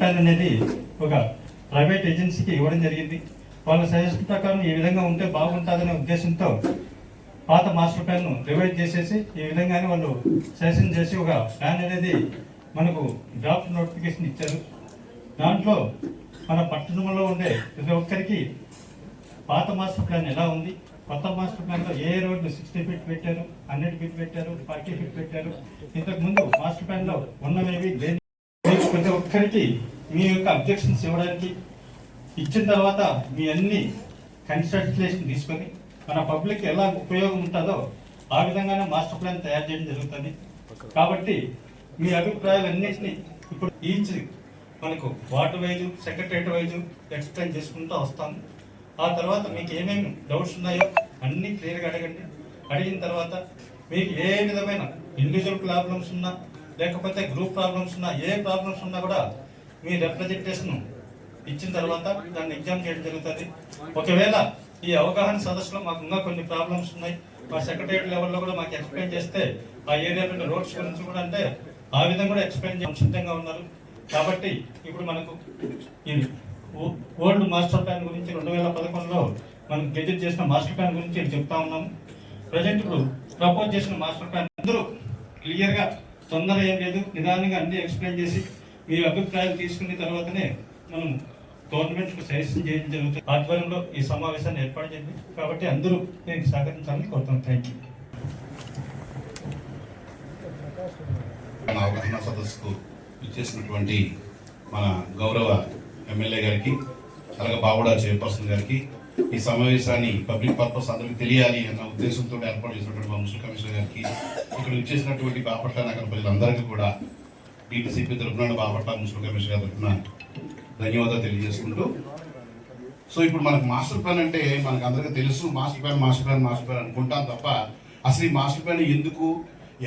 అనేది ఒక ప్రైవేట్ ఏజెన్సీకి ఇవ్వడం జరిగింది. వాళ్ళ సజెషన్ ప్రకారం ఈ విధంగా ఉంటే బాగుంటుందనే ఉద్దేశంతో పాత మాస్టర్ ప్లాన్ను రివైజ్ చేసేసి ఈ విధంగానే వాళ్ళు సజెషన్ చేసి ఒక ప్లాన్ అనేది మనకు డ్రాఫ్ట్ నోటిఫికేషన్ ఇచ్చారు. దాంట్లో మన పట్టణంలో ఉండే ప్రతి ఒక్కరికి పాత మాస్టర్ ప్లాన్ ఎలా ఉంది, కొత్త మాస్టర్ ప్లాన్లో ఏ రోడ్లు 60 ఫీట్ పెట్టారు, 100 ఫీట్ పెట్టారు, 40 ఫీట్ పెట్టారు, ఇంతకుముందు మాస్టర్ ప్లాన్లో ఉన్నవేవి ప్రతి ఒక్కరికి మీ యొక్క అబ్జెక్షన్స్ ఇవ్వడానికి ఇచ్చిన తర్వాత మీ అన్ని కన్సల్టేషన్ తీసుకొని మన పబ్లిక్ ఎలా ఉపయోగం ఉంటుందో ఆ విధంగానే మాస్టర్ ప్లాన్ తయారు చేయడం జరుగుతుంది. కాబట్టి మీ అభిప్రాయాలన్నింటినీ ఇప్పుడు ఈచ్ మనకు ward wise secretariat wise explain చేసుకుంటూ వస్తాము. ఆ తర్వాత మీకు ఏమేమి డౌట్స్ ఉన్నాయో అన్నీ క్లియర్గా అడగండి. అడిగిన తర్వాత మీకు ఏ విధమైన ఇండివిజువల్ ప్రాబ్లమ్స్ ఉన్నా లేకపోతే గ్రూప్ ప్రాబ్లమ్స్ ఉన్నా ఏ ప్రాబ్లమ్స్ ఉన్నా కూడా మీ రిప్రజెంటేషన్ ఇచ్చిన తర్వాత దాన్ని ఎగ్జామ్ చేయడం జరుగుతుంది. ఒకవేళ ఈ అవగాహన సదస్సులో మాకు ఇంకా కొన్ని ప్రాబ్లమ్స్ ఉన్నాయి, మా సెక్రటరీ లెవెల్లో కూడా మాకు ఎక్స్ప్లెయిన్ చేస్తే ఆ ఏరియాలో రోడ్స్ గురించి కూడా అంటే ఆ విధంగా కూడా ఎక్స్ప్లెయిన్ చేయడం సిద్ధంగా ఉన్నారు. కాబట్టి ఇప్పుడు మనకు ఈ ఓల్డ్ మాస్టర్ ప్లాన్ గురించి 2011లో మనం గెజెట్ చేసిన మాస్టర్ ప్లాన్ గురించి చెప్తా ఉన్నాము. ప్రజెంట్ ఇప్పుడు ప్రపోజ్ చేసిన మాస్టర్ ప్లాన్ అందరూ క్లియర్గా తొందర ఏం లేదు, నిదానంగా అన్ని ఎక్స్ప్లెయిన్ చేసి మీ అభిప్రాయాలు తీసుకున్న తర్వాతనే మనం గవర్నమెంట్కు సజెషన్ చేయడం జరుగుతుంది. ఆధ్వర్యంలో ఈ సమావేశాన్ని ఏర్పాటు చేయండి. కాబట్టి అందరూ దీనికి సహకరించాలని కోరుతున్నాను. Thank you. అవగాహన సదస్సుకు ఇచ్చేసినటువంటి మన గౌరవ ఎమ్మెల్యే గారికి, అలాగే బావుడా చైర్పర్సన్ గారికి, ఈ సమావేశాన్ని పబ్లిక్ పర్పస్ అందరికీ తెలియాలి అన్న ఉద్దేశంతో ఏర్పాటు చేసినటువంటి మా మున్సిపల్ కమిషనర్ గారికి, ఇక్కడ ఇచ్చేసినటువంటి బాపట్ల నగర ప్రజలందరికీ కూడా టీటీసీపీ తరఫున బాపట్ల మున్సిపల్ కమిషనర్ గారి తరఫున ధన్యవాదాలు తెలియజేసుకుంటూ, సో ఇప్పుడు మనకు మాస్టర్ ప్లాన్ అంటే మనకు అందరికీ తెలుసు. మాస్టర్ ప్లాన్ అనుకుంటాం తప్ప అసలు ఈ మాస్టర్ ప్లాన్ ఎందుకు,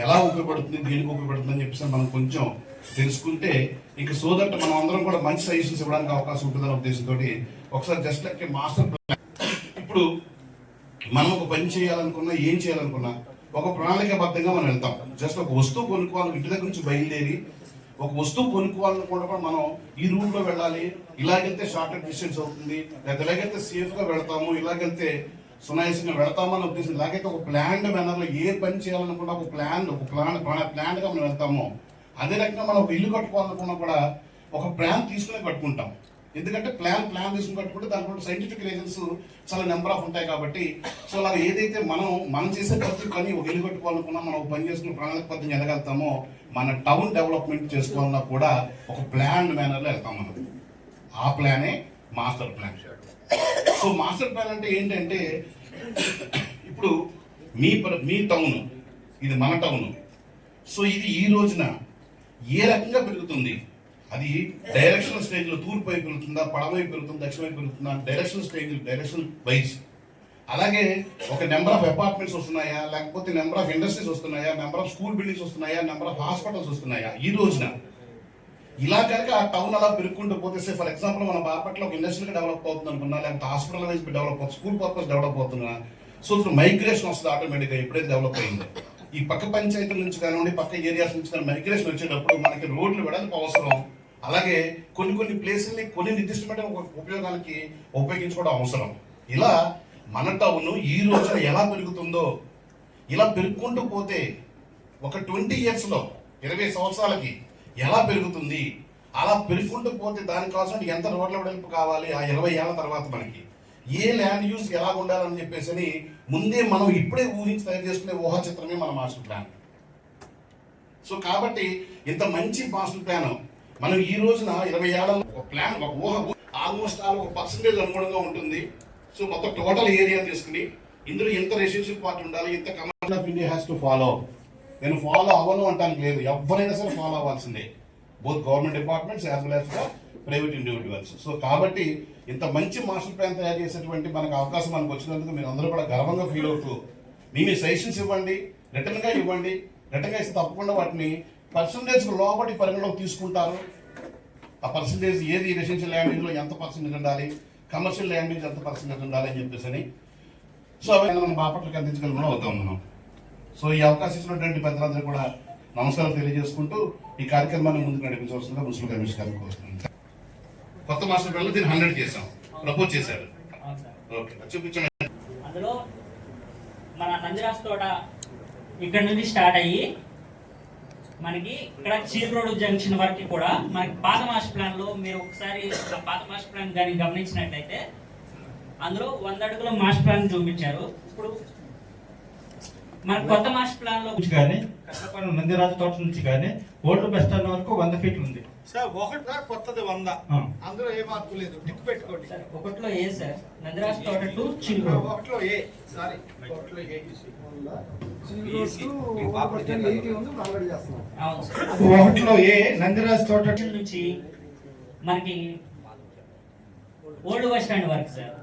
ఎలా ఉపయోగపడుతుంది, దేనికి ఉపయోగపడుతుంది అని చెప్పేసి మనం కొంచెం తెలుసుకుంటే ఇంకా సో దట్ మనం అందరం కూడా మంచి సజెషన్స్ ఇవ్వడానికి అవకాశం ఉంటుందనే ఉద్దేశంతో ఒకసారి జస్ట్ లైక్ మాస్టర్ ప్లాన్. ఇప్పుడు మనం ఒక పని చేయాలనుకున్నా, ఏం చేయాలనుకున్నా ఒక ప్రణాళికాబద్ధంగా మనం వెళ్తాం. జస్ట్ ఒక వస్తువు కొనుక్కోవాలి, ఇంటి దగ్గర నుంచి బయలుదేరి ఒక వస్తువు కొనుక్కోవాలనుకుంటే కూడా మనం ఈ రూట్లో వెళ్ళాలి, ఇలాగెళ్తే షార్టెడ్ డిస్టెన్స్ అవుతుంది, లేదా ఇలాగైతే సేఫ్గా వెళతాము, ఇలాగెళ్తే సునాయాసంగా వెళతాము అనే ఉద్దేశం. ఇలాగైతే ఒక ప్లాన్డ్ మేనర్లో ఏ పని చేయాలనుకున్నా ఒక ప్లాన్గా మనం వెళ్తామో, అదే రకంగా మనం ఒక ఇల్లు కట్టుకోవాలనుకున్నా కూడా ఒక ప్లాన్ తీసుకుని కట్టుకుంటాం. ఎందుకంటే ప్లాన్ తీసుకుని కట్టుకుంటే దాంట్లో సైంటిఫిక్ రీజన్స్ చాలా నెంబర్ ఆఫ్ ఉంటాయి. కాబట్టి సో అలా ఏదైతే మనం చేసే ప్రతి పని ఒక ఇల్లు కట్టుకోవాలనుకున్నా, మనం ఒక పని చేసుకుని ప్రణాళిక పద్ధతిని ఎదగలుగుతామో, మన టౌన్ డెవలప్మెంట్ చేసుకోవాలన్నా కూడా ఒక ప్లాన్ మేనర్లో వెళ్తాం మనం. ఆ ప్లానే master plan. So master plan అంటే ఏంటంటే ఇప్పుడు మీ టౌన్, ఇది మన టౌన్. సో ఇది ఈ రోజున ఏ రకంగా పెరుగుతుంది, అది డైరెక్షనల్ స్టేజ్లో తూర్పు వైపు పెరుగుతుందా, పడవ వైపు పెరుగుతుందా, దక్షిణ వైపు పెరుగుతుందా, డైరెక్షన్ వైజ్. అలాగే ఒక నెంబర్ ఆఫ్ అపార్ట్మెంట్స్ వస్తున్నాయా, లేకపోతే నెంబర్ ఆఫ్ ఇండస్ట్రీస్ వస్తున్నాయా, నెంబర్ ఆఫ్ స్కూల్ బిల్డింగ్స్ వస్తున్నాయా, నెంబర్ ఆఫ్ హాస్పిటల్స్ వస్తున్నాయా ఈ రోజున. ఇలా కనుక ఆ టౌన్ అలా పెరుగుకుంటూ పోతే, ఫర్ ఎగ్జాంపుల్ మన బాపట్ల ఒక ఇండస్ట్రీగా డెవలప్ అవుతుంది అనుకున్నా, లేకపోతే హాస్పిటల్ వైజ్ డెవలప్ అవుతుంది, స్కూల్ పర్పస్ డెవలప్ అవుతున్నా, సో మైగ్రేషన్ వస్తుంది ఆటోమేటిక్గా. ఎప్పుడైతే డెవలప్ అయిందో ఈ పక్క పంచాయతీల నుంచి కానివ్వండి, పక్క ఏరియాస్ నుంచి కానీ మైగ్రేషన్ వచ్చేటప్పుడు మనకి రోడ్లు వెడల్పు అవసరం. అలాగే కొన్ని ప్లేసుల్ని కొన్ని నిర్దిష్టమైన ఉపయోగాలకి ఉపయోగించుకోవడం అవసరం. ఇలా మన టౌన్ ఈ రోజున ఎలా పెరుగుతుందో, ఇలా పెరుగుకుంటూ పోతే ఒక 20 yearsలో 20 సంవత్సరాలకి ఎలా పెరుగుతుంది, అలా పెరుగుకుంటూ పోతే దానికి కావాల్సిన ఎంత రోడ్ల వెడల్పు కావాలి, ఆ 20 ఏళ్ల తర్వాత మనకి ఏ ల్యాండ్ యూజ్ ఎలా ఉండాలని చెప్పేసి ముందే మనం ఇప్పుడే ఊహించి తయారు చేసుకునే ఊహా చిత్రమే మన మాస్టర్ ప్లాన్. సో కాబట్టి ఇంత మంచి మాస్టర్ ప్లాన్ మనం ఈ రోజున 20 ఏళ్లలో ఒక ప్లాన్, ఒక ఊహ ఆల్మోస్ట్ ఒక పర్సంటేజ్ అనుగుణంగా ఉంటుంది. సో మొత్తం టోటల్ ఏరియా తీసుకుని ఇందులో ఎంత రెసిడెన్షియల్ పార్ట్ ఉండాలి, ఎంత commercial of India has to follow. నేను ఫాలో అవ్వను అంటానికి లేదు, ఎవరైనా సరే ఫాలో అవ్వాల్సిందే, both government departments as well as private individuals. So కాబట్టి ఇంత మంచి మాస్టర్ ప్లాన్ తయారు చేసేటువంటి మనకు అవకాశం మనకు వచ్చినందుకు మీరు అందరూ కూడా గర్వంగా ఫీల్ అవుతూ మీ సజెషన్స్ ఇవ్వండి, రిటర్న్గా ఇవ్వండి. రిటర్న్గా ఇస్తే తప్పకుండా వాటిని పర్సంటేజ్ లోబడి పరిగణలోకి తీసుకుంటారు. ఆ పర్సంటేజ్ ఏది రెసిడెన్షియల్ ల్యాండింగ్లో ఎంత పర్సెంటేజ్ ఉండాలి, కమర్షియల్ ల్యాండింగ్ ఎంత పర్సెంటేజ్ ఉండాలి అని చెప్పేసి సో అవన్నీ మనం బాపట్లకి అందించగలం అవుతాం మనం. సో ఈ అవకాశం ఇచ్చినటువంటి పెద్దలందరూ కూడా నమస్కారం తెలియజేసుకుంటూ ఈ కార్యక్రమాన్ని ముందుకు నడిపించవలసిందిగా మున్సిపల్ కమిషనర్ గారిని కోరుతున్నాను. కొత్త మాస్టర్ ప్లాన్ లో దీన్ని 100 చేసాం, ప్రపోజ్ చేశారు. అవును సార్. ఓకే, చూపించండి. అందులో మన నందిరాజ్ తోట ఇక్కడ నుంచి స్టార్ట్ అయ్యి మనకి ఇక్కడ చీప్ రోడ్ జంక్షన్ వరకు కూడా మనకి పాత మాస్టర్ ప్లాన్ లో మీరు ఒకసారి ఆ పాత మాస్టర్ ప్లాన్ కానీ గమనించినట్లయితే అందులో 100 అడుగుల మాస్టర్ ప్లాన్ చూపించారు. ఇప్పుడు మన కొత్త మాస్టర్ ప్లాన్ లో నుంచి కానీ కట్టపల్లి నందిరాజు తోట నుంచి కానీ ఓల్డ్ బస్ స్టాండ్ వరకు 100 ఫీట్లు ఉంది సార్. ఒకటి కొత్తది 100, అందులో ఏ మార్పు లేదు. టిక్ పెట్టుకోండి. సార్ ఒకటిలో ఏ సార్ నందిరాజ్ తోట టు చీప్ రోడ్. ఒకటిలో ఏ, సారీ, ఒకటిలో ఏ. అవును సార్. ఒకటిలో ఏ నందిరాజ్ తోట నుంచి మనకి ఓల్డ్ బస్ స్టాండ్ వరకు సార్.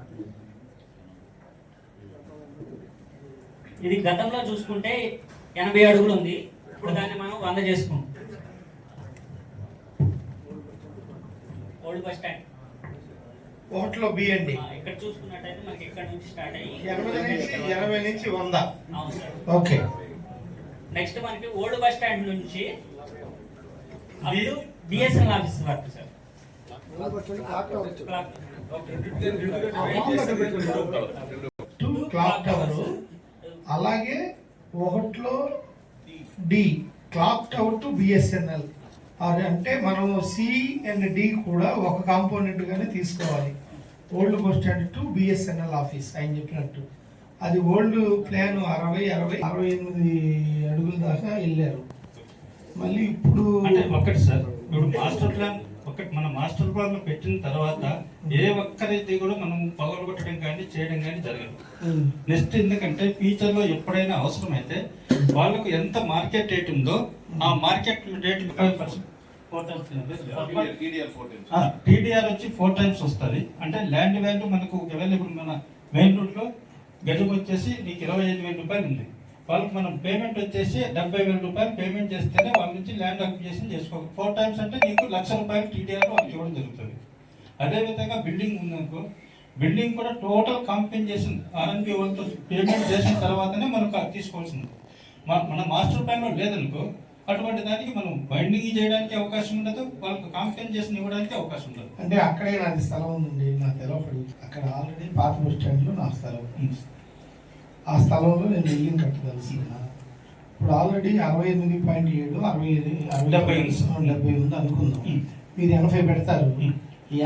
ఇది గతంలో చూసుకుంటే 80 అడుగులు ఉంది, ఇప్పుడు దాన్ని మనం 100 చేసుకుంటాం. ఓల్డ్ బస్ స్టాండ్ ఒకటిలో బి అండి. ఇక్కడ చూసుకున్నట్టయితే మనకి ఇక్కడ నుంచి స్టార్ట్ అయ్యి 80 నుంచి 100. అవును సార్. ఓకే. నెక్స్ట్ మనకి ఓల్డ్ బస్ స్టాండ్ నుంచి బిఎస్ఎన్ఎల్ ఆఫీస్ వరకు సార్. క్లాక్ టవర్, అలాగే ఒకటిలో the clock tower to BSNL. అంటే మనం సి అండ్ డి కూడా ఒక కాంపోనెంట్ గానే తీసుకోవాలి. Old bus stand to BSNL office ఆయన చెప్పినట్టు. అది ఓల్డ్ ప్లాన్ 68 అడుగుల దాకా వెళ్ళారు. మళ్ళీ ఇప్పుడు అంటే ఒకటి సార్, ఇప్పుడు మాస్టర్ ప్లాన్ మన మాస్టర్ ప్లాన్ లో పెట్టిన తర్వాత ఏ ఒక్కరైతే కూడా మనం పగలగొట్టడం కానీ చేయడం కానీ జరగదు. నెక్స్ట్ ఎందుకంటే ఫ్యూచర్ లో ఎప్పుడైనా అవసరమైతే వాళ్ళకు ఎంత మార్కెట్ రేట్ ఉందో ఆ మార్కెట్ రేట్ టీడీఆర్ వచ్చి 4 టైమ్స్ వస్తుంది. అంటే ల్యాండ్ వాల్యూ మనకు అవైలబుల్ మన మెయిన్ రూట్ లో గజం వచ్చేసి నీకు 25,000 రూపాయలు ఉంది. వాళ్ళకి మనం పేమెంట్ వచ్చేసి 70,000 రూపాయలు పేమెంట్ చేస్తేనే వాళ్ళ నుంచి ల్యాండ్ అక్విజిషన్ చేసుకోవాలి. 4 టైమ్స్ అంటే నీకు 1,00,000 రూపాయలు టీడీఆర్ వాళ్ళకి ఇవ్వడం జరుగుతుంది. అదేవిధంగా బిల్డింగ్ ఉందనుకో, బిల్డింగ్ కూడా టోటల్ కాంపెన్సేషన్ ఆర్ఎన్బి వాళ్ళతో పేమెంట్ చేసిన తర్వాతనే మనకు తీసుకోవాల్సింది. మన మాస్టర్ ప్లాన్ లో లేదనుకో అటువంటి దానికి మనం బైండింగ్ చేయడానికి అవకాశం ఉండదు, వాళ్ళకి కాంపెన్సేషన్ ఇవ్వడానికి అవకాశం ఉండదు. అంటే అక్కడే నాది స్థలం ఉందండి, నాకు తెలవపడి అక్కడ ఆల్రెడీ పాత బస్ స్టాండ్ లో నా స్థలం. ఆ స్థలంలో నేను బిల్డింగ్ కట్టదలుచుకున్నా. ఇప్పుడు ఆల్రెడీ 68.7 70 ఉంది అనుకుందాం. మీరు 80 పెడతారు.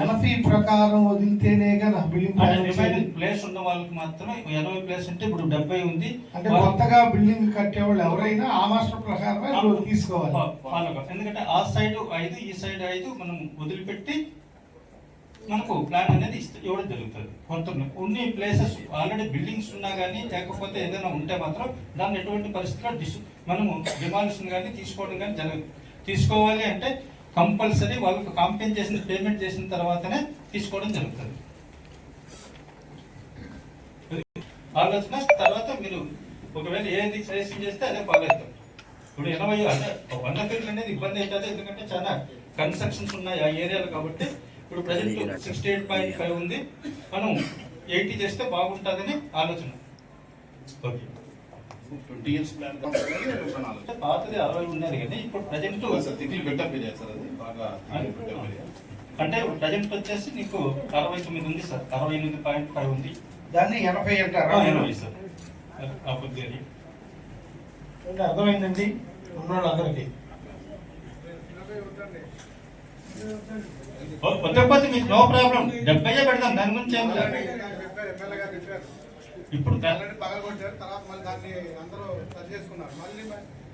80 ప్రకారం వదిలితేనేగా నా బిల్డింగ్ ప్లేస్ ఉన్న వాళ్ళకి మాత్రమే 80 ప్లేస్ అంటే ఇప్పుడు 70 ఉంది. అంటే కొత్తగా బిల్డింగ్ కట్టేవాళ్ళు ఎవరైనా ఆ మాస్టర్ ప్రకారమే తీసుకోవాలి. ఎందుకంటే ఆ సైడ్ 5 ఈ సైడ్ 5 మనం వదిలిపెట్టి మనకు ప్లాన్ అనేది ఇవ్వడం జరుగుతుంది. కొంత కొన్ని ప్లేసెస్ ఆల్రెడీ బిల్డింగ్స్ ఉన్నా కానీ లేకపోతే ఏదైనా ఉంటే మాత్రం దాన్ని ఎటువంటి పరిస్థితుల్లో మనము డిమాలిషన్ కానీ తీసుకోవడం కానీ జరగదు. తీసుకోవాలి అంటే కంపల్సరీ వాళ్ళకు కాంపెన్సేషన్ పేమెంట్ చేసిన తర్వాతనే తీసుకోవడం జరుగుతుంది. ఆలోచన తర్వాత మీరు ఒకవేళ ఏది సజెషన్ చేస్తే అదే ఫాలో అవుతాం. ఇప్పుడు 80 అంటే 100 ఫీట్లు అనేది ఇబ్బంది అవుతుంది, ఎందుకంటే చాలా కన్స్ట్రక్షన్స్ ఉన్నాయి ఆ ఏరియాలో. కాబట్టి ఇప్పుడు ప్రజెంట్ 68.5 ఉంది, మనం 80 చేస్తే బాగుంటుందని ఆలోచన. ఓకే, 20 years ప్లాన్ పాతది 60 ఉన్నది కదా, ఇప్పుడు ప్రజెంట్ అంటే ప్రజెంట్ వచ్చేసి నీకు 69 ఉంది సార్, 68.5 ఉంది. దాన్ని 80 అంటారు. 80 సార్. అర్థమైందండి ఉన్నాడు అందరికి. కొత్తపతి మీకు నో ప్రాబ్లం, 70 పెడతాం, దాని గురించి ఏం లేదు. ఇప్పుడు పగలగొట్టారు, తర్వాత మళ్ళీ దాన్ని అందరూ సరి చేసుకున్నారు. మళ్ళీ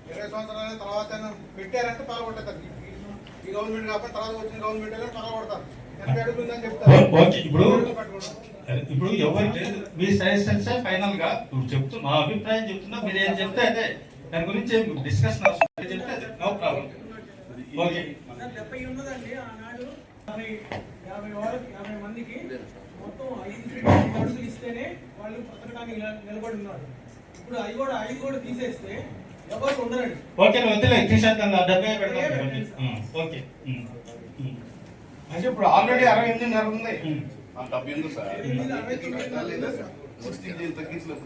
20 సంవత్సరాల తర్వాత పెట్టారంటే పగలగొట్టారు. ఈ గవర్నమెంట్ కాకపోతే తర్వాత వచ్చిన గవర్నమెంట్ పగలగొడతారు. 80 అడుగులు ఉందని చెప్తారు. ఇప్పుడు ఎవరు లేదు, మీ సజెషన్స్ ఫైనల్ గా చెప్తూ మా అభిప్రాయం చెప్తున్నా, మీరు ఏం చెప్తే అదే, దాని గురించి డిస్కషన్ అవసరం చెప్తే అదే, నో ప్రాబ్లం. ఓకే, 70 ఉన్నదండి ఆనాడు 50 మందికి మొత్తం 5 అడుగులు ఇస్తేనే వాళ్ళు బ్రతకడానికి నిలబడి ఉన్నారు. ఇప్పుడు అవి కూడా తీసేస్తే ఎవరు ఉండరండి. ఓకే, వద్దులే తీసేద్దాం, 70 పెడతాం. ఓకే, అంటే ఇప్పుడు ఆల్రెడీ 68 ఉంది. 70 ఉంది సార్, 60 తగ్గించలేదు.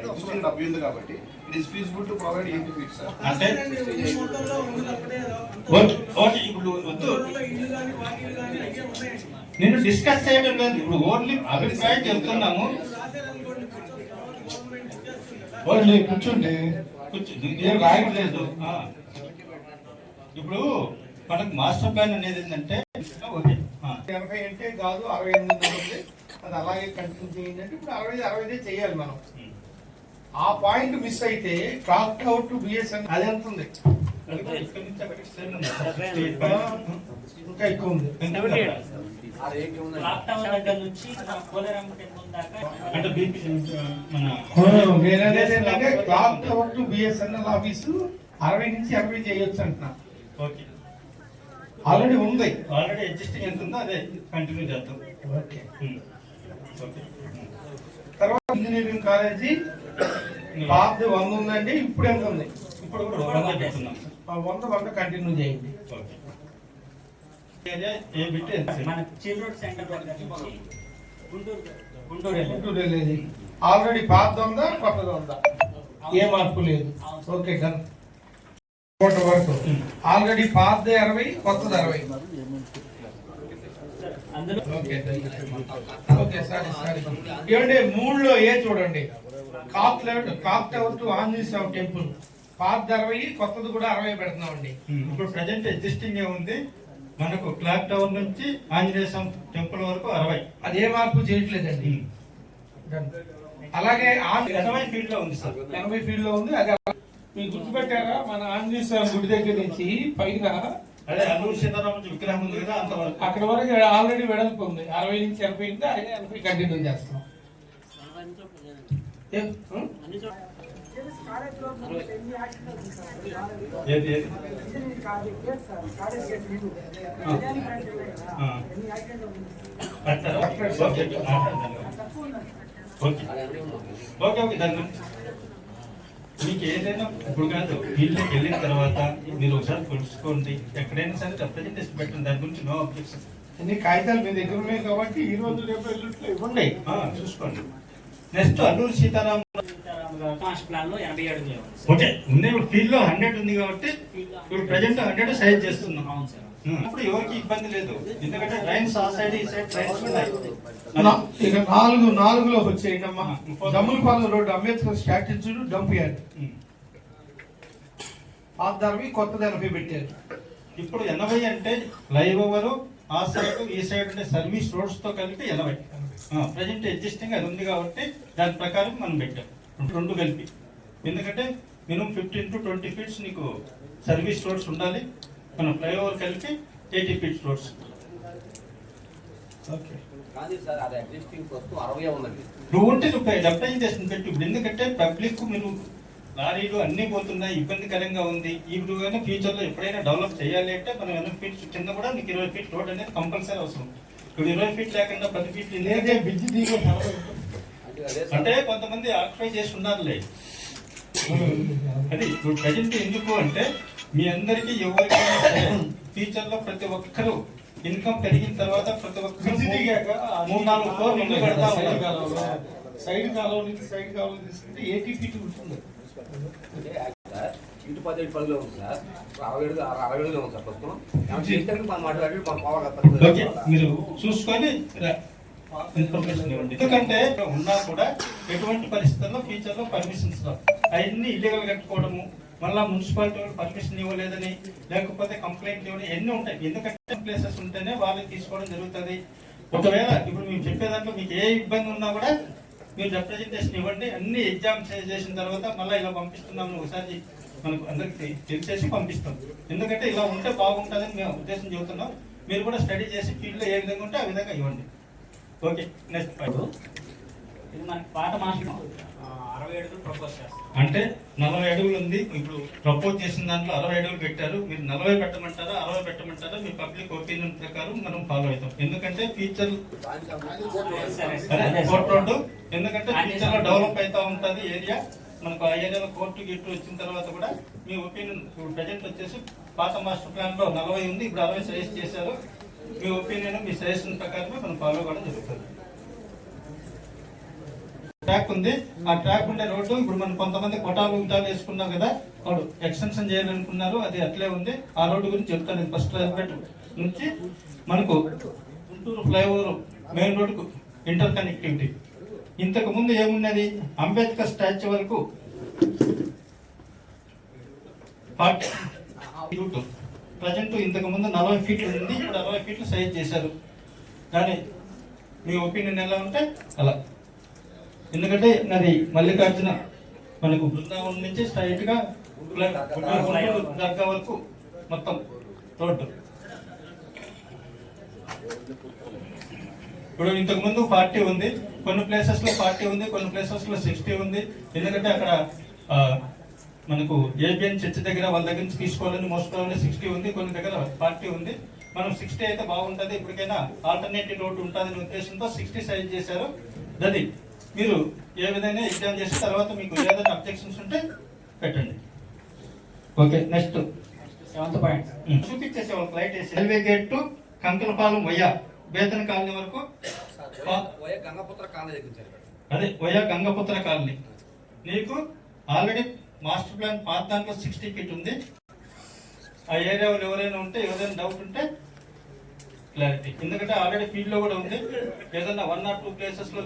70 ఉంది కాబట్టి it is feasible to provide 80 feet sir. అంటే మొత్తంలో ఉన్నప్పుడే ఓకే, ఇప్పుడు వద్దు, ఇల్లు కానీ వాకిలు కానీ నేను డిస్కస్ చేయడం లేదు, ఇప్పుడు ఓన్లీ అభిప్రాయం చెప్తున్నాము. కూర్చోండి. ఏం రాయట్లేదు. ఇప్పుడు మనకు మాస్టర్ ప్లాన్ అనేది ఏంటంటే ఓకే 80 అంటే కాదు 68 ఉంది, అది అలాగే కంటిన్యూ చేయండి అంటే ఇప్పుడు 60 చేయాలి మనం. ఆ పాయింట్ మిస్ అయితే క్లాక్ అవుట్ టు బిఎస్ఎన్ అది ఎంత ఉంది? ఇంకా ఎక్కువ ఉంది. క్లాక్ టవర్ దగ్గర నుంచి మన పోలేరమ్మ టెంపుల్ దాకా అంటే బీపీ మన నేననేది ఏంటంటే clock tower to BSNL office 60 నుంచి 80 చేయొచ్చు అంటున్నా. ఓకే, ఆల్రెడీ ఉంది. ఆల్రెడీ ఎగ్జిస్టింగ్ ఎంత ఉందో అదే కంటిన్యూ చేద్దాం. ఓకే. ఓకే, తర్వాత ఇంజనీరింగ్ కాలేజీ పాత 100 ఉందండి, ఇప్పుడు ఎంత ఉంది? ఇప్పుడు కూడా 100 పెడుతున్నాం. 100 కంటిన్యూ చేయండి. ఓకే, ఏరియా ఏ బిట్ ఎంత? మన చీల్ రోడ్ సెంటర్ దగ్గర నుంచి గుంటూరు గుంటూరు వెళ్ళేది ఆల్రెడీ పాత ఉందా కొత్తగా ఉందా? ఏ మార్పు లేదు. Okay done. వరకు ఆల్రెడీ పాతది 60, కొత్తది 60. అందులో ఓకే సారీ ఏమండి 3లో ఏ చూడండి, కాక్ tower to Anjaneya Swamy temple పాత 60, కొత్తది కూడా 60 పెడుతున్నామండి. ఇప్పుడు ప్రజెంట్ ఎగ్జిస్టింగ్ ఉంది మనకు క్లాక్ టవర్ నుంచి ఆంజనేయ స్వామి టెంపుల్ వరకు 60. అది ఏ మార్పు చేయట్లేదండి. Done. అలాగే 80 ఫీట్ లో ఉంది సార్. 80 ఫీట్ లో ఉంది. అది మీకు గుర్తుపెట్టారా మన ఆంజనేయ స్వామి గుడి దగ్గర నుంచి పైన అదే అల్లూరు సీతారామరాజు విగ్రహం ఉంది కదా అంతవరకు. అక్కడ వరకు ఆల్రెడీ వెడల్పు ఉంది. 60 నుంచి 80 ఉంది. అదే 80 కంటిన్యూ చేస్తాం. ఏది ఏది కట్టారా? ఓకే ఓకే ఓకే ఓకే దాని గురించి మీకు ఏదైనా ఇప్పుడు కాదు, వీళ్ళకి వెళ్ళిన తర్వాత మీరు ఒకసారి తెలుసుకోండి, ఎక్కడైనా సరే రిప్రజెంటేషన్ పెట్టండి, దాని గురించి నో అబ్జెక్షన్. అన్ని కాగితాలు మీ దగ్గర ఉన్నాయి కాబట్టి ఈ రోజు రేపు ఎల్లుండిలో ఇవ్వండి. చూసుకోండి. Next Alluru Sitaram master plan లో 80 అడుగులు ఓకే ఉంది. ఇప్పుడు ఫీల్డ్ లో 100 ఉంది కాబట్టి ఇప్పుడు ప్రజెంట్ 100 సైజ్ చేస్తున్నాం. అవును సార్. ఇప్పుడు ఎవరికి ఇబ్బంది లేదు, ఎందుకంటే ట్రైన్స్ ఆ సైడ్ ఈ సైడ్ ట్రైన్స్ ఉన్నాయి. ఇక 4లో వచ్చేయండి అమ్మా. జమ్ములపాలెం రోడ్డు అంబేద్కర్ స్టాట్యూ చూడు డంప్ యార్డ్ పాత 60, కొత్తది 80 పెట్టారు. ఇప్పుడు 80 అంటే ఫ్లైఓవర్ ఆ సైడ్ ఈ సైడ్ ఉండే సర్వీస్ రోడ్స్ తో కలిపి 80. ప్రజెంట్ ఎగ్జిస్టింగ్ అది ఉంది కాబట్టి దాని ప్రకారం మనం పెట్టాం 2 కలిపి. ఎందుకంటే మినిమం 15 to 20 ఫీట్స్ నీకు సర్వీస్ రోడ్స్ ఉండాలి, మన ఫ్లైఓవర్ కలిపి 80 ఫీట్స్ రోడ్స్. ఓకే కానీ సార్ అది ఎగ్జిస్టింగ్ వస్తూ 60 ఉన్నది. నువ్వు ఉంటే నువ్వు రిప్రజెంటేషన్ పెట్టి. ఇప్పుడు ఎందుకంటే పబ్లిక్ మీరు లారీలు అన్ని పోతున్నాయి, ఇబ్బందికరంగా ఉంది. ఇప్పుడు కానీ ఫ్యూచర్ లో ఎప్పుడైనా డెవలప్ చేయాలి అంటే మనం 80 ఫీట్స్ కింద కూడా నీకు 20 ఫీట్ రోడ్ అనేది కంపల్సరీ అవసరం. ఇప్పుడు 20 ఫీట్ లేకుండా 10 ఫీట్ లేదే బిజీ దిగు అంటే కొంతమంది ఆక్యుపై చేసి ఉన్నారులే. అది ఇప్పుడు ప్రజెంట్ ఎందుకు అంటే మీ అందరికీ ఎవరికైనా సరే ఫ్యూచర్ లో ప్రతి ఒక్కరు ఇన్కమ్ పెరిగిన తర్వాత ప్రతి ఒక్కరు 3-4 ఫ్లోర్లు ఇల్లు కడతా ఉన్నారు. సైడ్ కాలువ నుంచి సైడ్ కాలువ తీసుకుంటే 80 ఫీట్ ఉంటుంది. ఇటు 10 పదిలో ఉంది సార్. 60 అడుగులో ఉంది సార్ ప్రస్తుతం. చేస్తే మనం మాట్లాడి మనం పోవాలి. ఓకే, మీరు చూసుకొని ఇన్ఫర్మేషన్ ఇవ్వండి. ఎందుకంటే ఉన్నా కూడా ఎటువంటి పరిస్థితుల్లో ఫ్యూచర్ లో పర్మిషన్స్ అవన్నీ ఇల్లీగల్ కట్టుకోవడము, మళ్ళా మున్సిపాలిటీ వాళ్ళు పర్మిషన్ ఇవ్వలేదని లేకపోతే కంప్లైంట్ ఇవ్వడం ఎన్ని ఉంటాయి. ఎందుకంటే ప్లేసెస్ ఉంటేనే వాళ్ళకి తీసుకోవడం జరుగుతుంది. ఒకవేళ ఇప్పుడు మేము చెప్పే దాంట్లో మీకు ఏ ఇబ్బంది ఉన్నా కూడా మీరు రిప్రజెంటేషన్ ఇవ్వండి. అన్ని ఎగ్జామ్స్ చేసిన తర్వాత మళ్ళీ ఇలా పంపిస్తున్నాము ఒకసారి మనకు అందరికి తెలిసేసి పంపిస్తాం. ఎందుకంటే ఇలా ఉంటే బాగుంటుందని మేము ఉద్దేశం చెబుతున్నాం. మీరు కూడా స్టడీ చేసి ఫీల్డ్ లో ఏ విధంగా ఉంటే ఆ విధంగా ఇవ్వండి. Okay, next point. ఇది మనకి పాత మాస్టర్ 60 అడుగులు ప్రపోజ్ చేస్తాం. అంటే 40 అడుగులు ఉంది. ఇప్పుడు ప్రపోజ్ చేసిన దాంట్లో 60 అడుగులు పెట్టారు. మీరు 40 పెట్టమంటారా 60 పెట్టమంటారా మీ పబ్లిక్ ఒపీనియన్ ప్రకారం మనం ఫాలో అవుతాం. ఎందుకంటే ఫ్యూచర్ కోర్ట్ రోడ్డు, ఎందుకంటే ఫ్యూచర్ లో డెవలప్ అవుతా ఉంటుంది ఏరియా. మనకు ఆ ఏరియాలో కోర్టు గిట్టు వచ్చిన తర్వాత కూడా మీ ఒపీనియన్ ఇప్పుడు ప్రజెంట్ వచ్చేసి పాత మాస్టర్ ప్లాన్ లో 40 ఉంది, ఇప్పుడు 60 సజెస్ట్ చేశారు. మీ ఒపీనియన్ మీ సజెషన్ ప్రకారమే మనం ఫాలో అవ్వడం జరుగుతుంది. ట్రాక్ ఉంది, ఆ ట్రాక్ ఉండే రోడ్డు ఇప్పుడు మనం కొంతమంది కొటాలు ఉటాలు వేసుకున్నాం కదా, వాడు ఎక్స్టెన్షన్ చేయాలనుకున్నారు, అది అట్లే ఉంది. ఆ రోడ్డు గురించి చెప్తాను. ఫస్ట్ నుంచి మనకు గుంటూరు ఫ్లైఓవర్ మెయిన్ రోడ్కు ఇంటర్ కనెక్టివిటీ. ఇంతకు ముందు ఏమున్నది, అంబేద్కర్ స్టాచ్యూ వరకు ప్రజెంట్ ఇంతకు ముందు 40 ఫీట్లు ఉంది, ఇప్పుడు 60 ఫీట్లు సైజ్ చేశారు. కానీ మీ ఒపీనియన్ ఎలా ఉంటే అలా. ఎందుకంటే అది మల్లికార్జున మనకు బృందావనం నుంచి స్ట్రైట్ గా గుంటూరు దర్గా వరకు మొత్తం రోడ్డు. ఇప్పుడు ఇంతకు ముందు 40 ఉంది, కొన్ని ప్లేసెస్ లో 40 ఉంది, కొన్ని ప్లేసెస్ లో 60 ఉంది. ఎందుకంటే అక్కడ మనకు ఏబిఎన్ చర్చ్ దగ్గర వాళ్ళ దగ్గర నుంచి తీసుకోవాలని మోస్ట్ ప్రాబ్లీ 60 ఉంది, కొన్ని దగ్గర 40 ఉంది. మనం 60 అయితే బాగుంటుంది, ఇప్పటికైనా ఆల్టర్నేటివ్ రోడ్డు ఉంటుందనే ఉద్దేశంతో 60 సైజ్ చేశారు. అది మీరు ఏ విధంగా ఎగ్జామ్ చేసిన తర్వాత మీకు ఏదైనా అబ్జెక్షన్స్ ఉంటే పెట్టండి. ఓకే, నెక్స్ట్ 7th పాయింట్ చూపించేసే వాళ్ళు ఫ్లైట్ వేసి రైల్వే గేట్ టు కంకలపాలెం వయ్యా బేతన కాలనీ వరకు. గంగపుత్ర కాలనీ దగ్గర అదే వయ్యా గంగపుత్ర కాలనీ. నీకు ఆల్రెడీ మాస్టర్ ప్లాన్ పాత దాంట్లో 60 ఫీట్ ఉంది. ఆ ఏరియా వాళ్ళు ఎవరైనా ఉంటే, ఎవరైనా డౌట్ ఉంటే క్లారిటీ. ఎందుకంటే ఆల్రెడీ ఫీల్డ్ లో కూడా ఉంది. ఏదన్నా 1 or 2 ప్లేసెస్ లో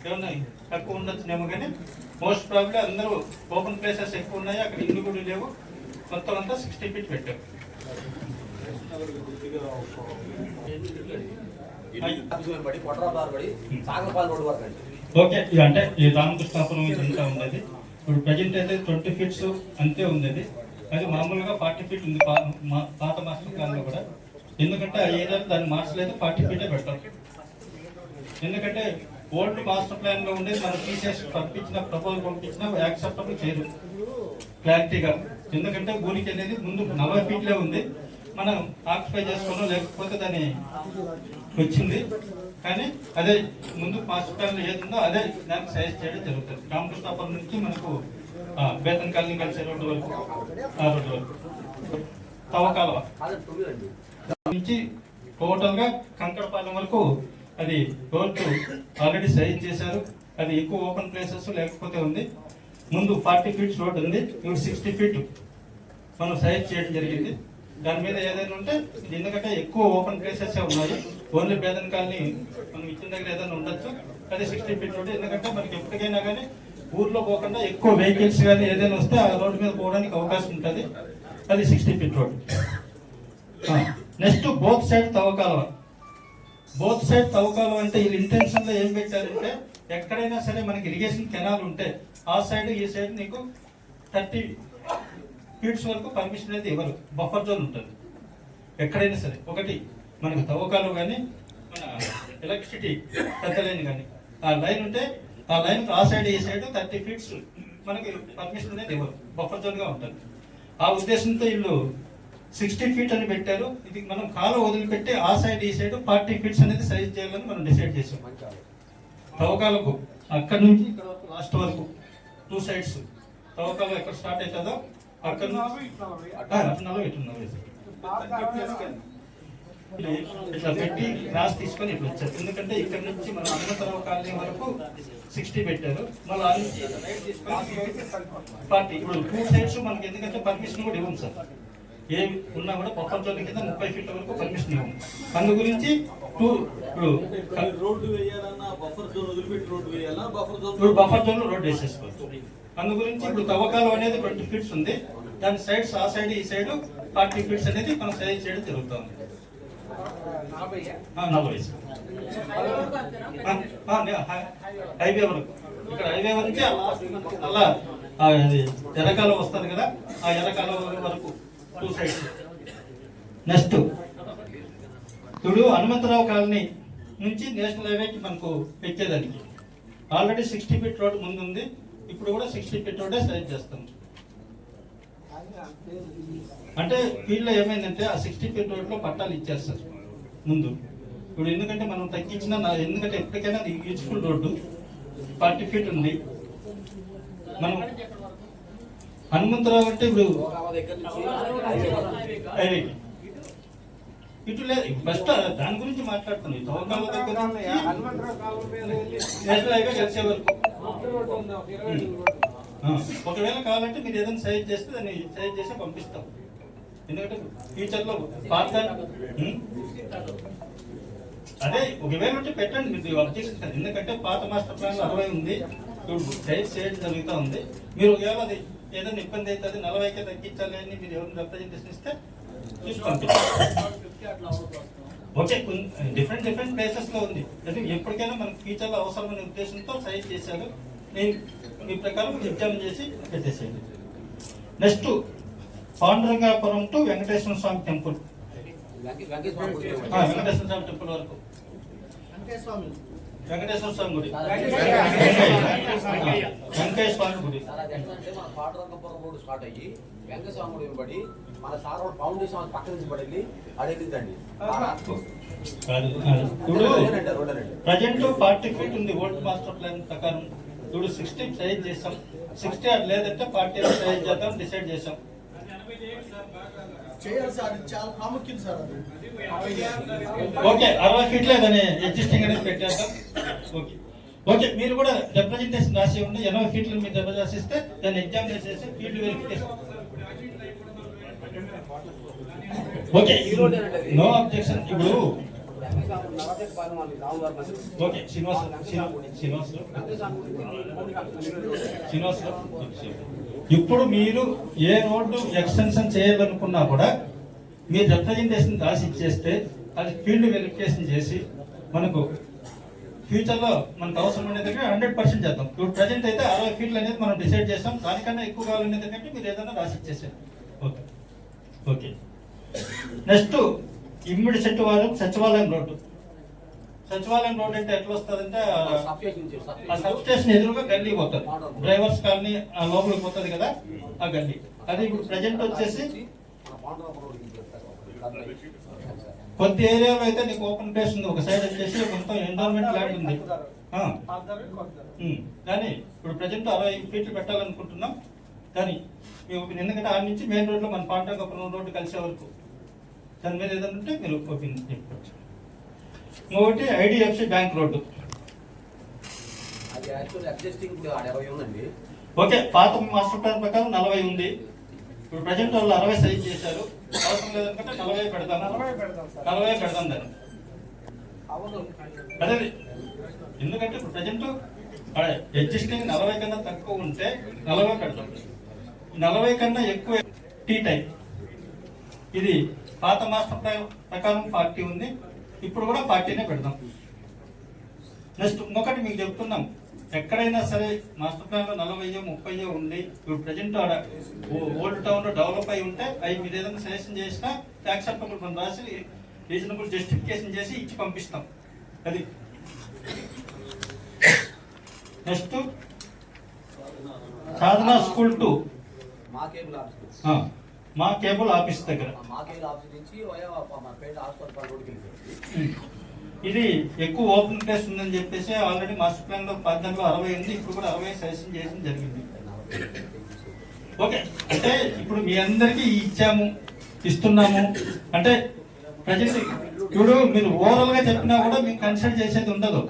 ఏమన్నా తక్కువ ఉండొచ్చునేమో, కానీ మోస్ట్ ప్రాబ్లీ అందరూ ఓపెన్ ప్లేసెస్ ఎక్కువ ఉన్నాయి, అక్కడ ఇల్లు కూడా లేవు. మొత్తం అంతా 60 ఫీట్ పెట్టారు. ఓకే, ఇక అంటే ఈ రామకృష్ణాపురం ఇదంతా ఉండేది. ఇప్పుడు ప్రజెంట్ అయితే 20 ఫీట్స్ అంతే ఉండేది. అది మామూలుగా 40 ఫీట్ ఉంది పాత మాస్టర్ ప్లాన్ కూడా. ఎందుకంటే ఆ ఏరియాలో దాన్ని మార్చలేదు, 40 ఫీటే పెడతాం. ఎందుకంటే ఓల్డ్ మాస్టర్ ప్లాన్ లో ఉండేది మనం తీసేసి పంపించిన ప్రపోజల్ పంపించినా యాక్సెప్టబుల్ చేయదు క్లారిటీగా. ఎందుకంటే ఊరికి అనేది ముందు 40 ఫీట్లే ఉంది, మనం ఆక్యుపై చేసుకోవడం లేకపోతే దాన్ని వచ్చింది. కానీ అదే ముందు మాస్టర్ ప్లాన్ లో ఏది ఉందో అదే దానికి సజెస్ట్ చేయడం జరుగుతుంది. రామకృష్ణాపురం నుంచి మనకు బేతన్ కాలనీ కలిసే రోడ్డు వరకు, ఆ రోడ్డు వరకు తవ్వకాలవ నుంచి టోటల్ గా కంకడపాలెం వరకు అది రోడ్డు ఆల్రెడీ సైజ్ చేశారు. అది ఎక్కువ ఓపెన్ ప్లేసెస్ లేకపోతే ఉంది. ముందు 40 ఫీట్స్ రోడ్ ఉంది, ఇప్పుడు 60 ఫీట్ మనం సైజ్ చేయడం జరిగింది. దాని మీద ఏదైనా ఉంటే, ఎందుకంటే ఎక్కువ ఓపెన్ ప్లేసెస్ ఉన్నాయి. ఓన్లీ బేదన్ కాలనీ మనం ఇచ్చిన దగ్గర ఏదైనా ఉండొచ్చు, అది 60 ఫీట్ రోడ్. ఎందుకంటే మనకి ఎప్పటికైనా కానీ ఊర్లో పోకుండా ఎక్కువ వెహికల్స్ కానీ ఏదైనా వస్తే ఆ రోడ్డు మీద పోవడానికి అవకాశం ఉంటుంది. అది 60 feet road. Next both side తవ్వకాలవ. బోత్ సైడ్ తవ్వకాలవ అంటే వీళ్ళు ఇంటెన్షన్ లో ఏం పెట్టారంటే, ఎక్కడైనా సరే మనకి ఇరిగేషన్ కెనాల్ ఉంటే ఆ సైడ్ ఈ సైడ్ నీకు 30 ఫీట్స్ వరకు పర్మిషన్ అయితే ఇవ్వరు. బఫర్ జోన్ ఉంటుంది ఎక్కడైనా సరే. ఒకటి మనకు తవ్వకాలు కానీ మన ఎలక్ట్రిసిటీ పెద్ద లైన్ కానీ ఆ లైన్ ఉంటే ఆ లైన్ ఆ సైడ్ ఈ సైడ్ 30 ఫీట్స్ మనకి పర్మిషన్ అనేది ఇవ్వరు, బఫర్ జోన్ గా ఉంటుంది. ఆ ఉద్దేశంతో వీళ్ళు 60 ఫీట్ అని పెట్టారు. ఇది మనం కాలు వదిలిపెట్టి ఆ సైడ్ ఈ సైడ్ 40 ఫీట్స్ అనేది సైజ్ చేయాలని మనం డిసైడ్ చేసాం. తవ్వకాలకు అక్కడ నుంచి ఇక్కడ వరకు లాస్ట్ వరకు 2 సైడ్స్ తవ్వకాలు ఎక్కడ స్టార్ట్ అవుతుందో అక్కడ ఇట్లా పెట్టి క్రాస్ తీసుకొని ఇట్లా వచ్చారు. ఎందుకంటే ఇక్కడ నుంచి మన హనుమంతరావు కాలనీ వరకు 60 పెట్టారు. మళ్ళీ ఆ నుంచి రైట్ తీసుకొని 40. ఇప్పుడు 2 సైడ్స్ మనకి ఎందుకంటే పర్మిషన్ కూడా ఇవ్వం సార్. ఏమి ఉన్నా కూడా బఫర్ జోన్ కింద 30 ఫీట్ల వరకు పర్మిషన్ ఇవ్వం. అందు గురించి రోడ్డు వేయాలన్నా బఫర్ జోన్ వదిలిపెట్టి రోడ్డు వేయాలా, ఇప్పుడు బఫర్ జోన్ లో రోడ్డు వేసేసుకోవచ్చు. అందు గురించి ఇప్పుడు తవ్వకాలు అనేది 20 ఫీట్స్ ఉంది. దాని సైడ్స్ ఆ సైడ్ ఈ సైడ్ 40 ఫీట్స్ అనేది మనం సైజ్ చేయడం జరుగుతుంది. 40 హైవే వరకు. ఇక్కడ హైవే నుంచి అలా ఎర్రకాల వస్తుంది కదా, ఆ ఎర్రకాల వరకు 2 సైడ్స్. నెక్స్ట్ ఇప్పుడు హనుమంతరావు కాలనీ నుంచి నేషనల్ హైవేకి మనకు ఎక్కేదానికి ఆల్రెడీ 60 ఫీట్ రోడ్ ముందు ఉంది. ఇప్పుడు కూడా 60 ఫీట్ రోడ్డే సైజ్ చేస్తాం. అంటే ఫీల్డ్ లో ఏమైందంటే ఆ 60 ఫీట్ రోడ్ లో పట్టాలు ఇచ్చారు సార్ ముందు. ఇప్పుడు ఎందుకంటే మనం తగ్గించిన, ఎందుకంటే ఎప్పటికైనా అది యూజ్ఫుల్ రోడ్డు 40 ఫీట్ ఉంది. మనం హనుమంతరావు అంటే ఇప్పుడు హైవేకి ఇటు లేదు. ఫస్ట్ దాని గురించి మాట్లాడుతున్నాం. తవ్వకాల దగ్గర నేషనల్ హైవే కలిసే వరకు. ఒకవేళ కావాలంటే మీరు ఏదైనా సైజ్ చేస్తే దాన్ని సైజ్ చేసి పంపిస్తాం. ఎందుకంటే ఫ్యూచర్ లో పాత అదే ఒకవేళ ఉంటే పెట్టండి, మీరు అబ్జెక్షన్ కాదు. ఎందుకంటే పాత మాస్టర్ ప్లాన్ 60 ఉంది, ఇప్పుడు సైజ్ చేయడం జరుగుతూ ఉంది. మీరు ఒకవేళ అది ఏదైనా ఇబ్బంది అవుతుంది 40కే తగ్గించాలి అని మీరు ఎవరిని రిప్రజెంటేషన్ ఇస్తే చూసుకోండి. ఓకే, డిఫరెంట్ ప్లేసెస్ లో ఉంది. అది ఎప్పటికైనా మనకు ఫ్యూచర్ లో అవసరమైన ఉద్దేశంతో సైజ్ చేశారు. నేను మీ ప్రకారం ఎగ్జామ్ చేసి పెట్టేసేయండి. Next Pandurangapuram to Venkateswara Swamy temple, Venkateswara Swamy temple వరకు, వెంకటేశ్వర స్వామి గుడి, వెంకయ్య స్వామి గుడి. మన పాండురంగపురం రోడ్ స్టార్ట్ అయ్యి వెంకటస్వామి గుడి పడి మన సార్ రోడ్ ఫౌండేషన్ పక్క నుంచి పడి అడేదండి. ఇప్పుడు ప్రజెంట్ 40 ఫీట్ ఉంది ఓల్డ్ మాస్టర్ ప్లాన్ ప్రకారం. ఇప్పుడు 60 సైజ్ చేసాం, 60 అది లేదంటే 40 సైజ్ చేద్దాం డిసైడ్ చేసాం. చేయాలి సార్, ఇది చాలా ప్రాముఖ్యం సార్. అది ఓకే, 60 ఫీట్లే దాన్ని అడ్జస్టింగ్ అనేది పెట్టేద్దాం. ఓకే ఓకే, మీరు కూడా రిప్రజెంటేషన్ రాసి ఉండి 80 ఫీట్లు మీరు రాసిస్తే దాన్ని ఎగ్జామ్ చేసేసి field verification. Okay, no objection. ఇప్పుడు ఓకే శ్రీనివాస్ ఇప్పుడు మీరు ఏ రోడ్డు ఎక్స్టెన్షన్ చేయాలనుకున్నా కూడా మీరు రిప్రజెంటేషన్ రాసి ఇచ్చేస్తే అది ఫీల్డ్ వెరిఫికేషన్ చేసి మనకు ఫ్యూచర్ లో మనకు అవసరం అనేది 100% చేద్దాం. ఇప్పుడు ప్రజెంట్ అయితే 60 ఫీట్లు అనేది మనం డిసైడ్ చేస్తాం. దానికన్నా ఎక్కువ కావాలనేది కంటే మీరు ఏదైనా రాసి ఇచ్చేసారు. ఓకే ఓకే, నెక్స్ట్ ఇమ్మడి సచివాలయం రోడ్డు. సచివాలయం రోడ్ అంటే ఎట్లా వస్తుందంటే ఆ సబ్ స్టేషన్ ఎదురుగా గల్లీ పోతుంది, డ్రైవర్స్ కాలనీ లోపలికి పోతుంది కదా ఆ గల్లీ. అది ఇప్పుడు ప్రజెంట్ వచ్చేసి కొద్ది ఏరియాలో అయితే నీకు ఓపెన్ ప్లేస్ ఉంది, ఒక సైడ్ వచ్చేసి మొత్తం ఎన్విరాన్మెంట్ ల్యాండ్ ఉంది. కానీ ఇప్పుడు ప్రజెంట్ 60 ఫీట్లు పెట్టాలనుకుంటున్నాం. కానీ ఎందుకంటే ఆ నుంచి మెయిన్ రోడ్ లో మన పాండురంగపురం రోడ్డు కలిసే వరకు దాని మీద ఏదైనా ఉంటే మీరు ఒపీనియన్ చెప్పుకోవచ్చు. ఇంకొకటి ఐడిఎఫ్సి బ్యాంక్ రోడ్డు. ఓకే, పాత మాస్టర్ ప్లాన్ ప్రకారం 40 ఉంది. ఇప్పుడు ప్రజెంట్ వాళ్ళు 60 సైజ్ చేశారు. అవసరం లేదనుకుంటే 40 పెడతాం దాన్ని. అదే ఎందుకంటే ఇప్పుడు ప్రజెంట్ ఎగ్జిస్టింగ్ 40 కన్నా తక్కువ ఉంటే 40 పెడతాం. 40 కన్నా ఎక్కువ టీ టైప్. ఇది పాత మాస్టర్ ప్లాన్ ప్రకారం 40 ఉంది, ఇప్పుడు కూడా 40నే పెడదాం. నెక్స్ట్ ఇంకొకటి మీకు చెప్తున్నాం, ఎక్కడైనా సరే మాస్టర్ ప్లాన్ లో 40 30 ఉండి ఇప్పుడు ప్రజెంట్ ఆడ ఓల్డ్ టౌన్ లో డెవలప్ అయి ఉంటే అవి మీరు ఏదైనా సజెషన్ చేసినా యాక్సెప్టబుల్ మనం రాసి రీజనబుల్ జస్టిఫికేషన్ చేసి ఇచ్చి పంపిస్తాం. అది నెక్స్ట్ సాధనా స్కూల్ టు మా కేబుల్ ఆఫీస్ దగ్గర. ఇది ఎక్కువ ఓపెన్ ప్లేస్ ఉందని చెప్పేసి ఆల్రెడీ మాస్టర్ ప్లాన్ లో 14లో 60 ఉంది, ఇప్పుడు కూడా 60 సజెషన్ చేయడం జరిగింది. ఓకే, అంటే ఇప్పుడు మీ అందరికీ ఇస్తున్నాము అంటే ప్రజెంట్ ఇప్పుడు మీరు ఓవరాల్ గా చెప్పినా కూడా మీకు కన్సిడర్ చేసేది ఉండదు.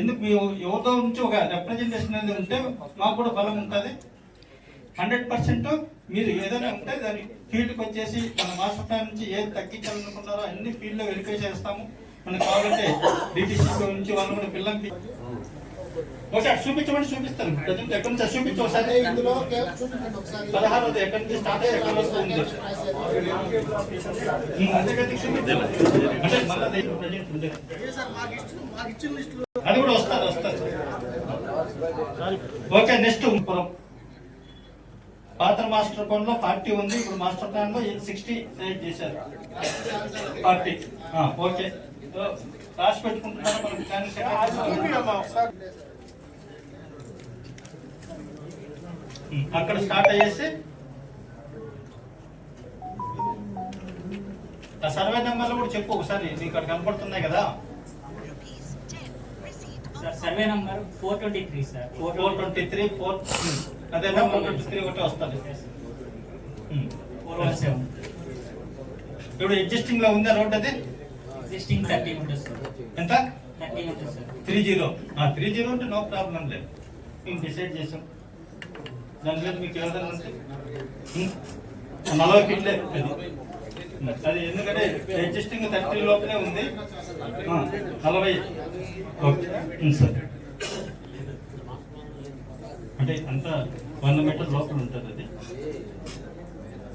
ఎందుకు మీ యువత నుంచి ఒక రిప్రజెంటేషన్ అనేది ఉంటే మాకు కూడా బలం ఉంటుంది. 100% మీరు ఏదైనా ఉంటే దాని ఫీల్డ్కి వచ్చేసి మన మాస్టర్ ప్లాన్ నుంచి ఏది తగ్గించాలనుకున్నారో అన్ని ఫీల్డ్ లో వెరిఫై చేస్తాము. మనకు కావాలంటే డిటిసి నుంచి వాళ్ళు కూడా పిల్లలకి ఒకసారి చూపిస్తారు. ప్రజెంట్ ఎక్కడి నుంచి చూపించు ఒకసారి. 16 ఎక్కడి నుంచి స్టార్ట్ అయ్యి ఎక్కడి వరకు ఉంది అది కూడా వస్తారు. ఓకే, నెక్స్ట్ పాత మాస్టర్ ప్లాన్ లో 40 ఉంది, ఇప్పుడు మాస్టర్ ప్లాన్ లో 60 సెలెక్ట్ చేశారు. 40 ఓకే, రాసి పెట్టుకుంటున్నాను. మనం అక్కడ స్టార్ట్ అయ్యేసి ఆ సర్వే నెంబర్లు కూడా చెప్పు ఒకసారి, నీకు అక్కడ కనపడుతున్నాయి కదా. Survey number 423 sir. 423 అదే 423 ఒకటి వస్తుంది. 417 ఇప్పుడు ఎగ్జిస్టింగ్ లో ఉందా రోడ్? అది ఎగ్జిస్టింగ్ 30 ఉంటుంది సార్. ఎంత? 30 ఉంటుంది సార్. 30 ఉంటే నో ప్రాబ్లం లేదు, మేము డిసైడ్ చేసాం. దాని మీద మీకు ఏదైనా ఉంటే 40 ఫీట్లే అది ఎందుకంటే ఎగ్జిస్టింగ్ 30 లోపలే ఉంది. 40 ఓకే సార్. అంటే అంతా 100 మీటర్ లోపల ఉంటుంది అది.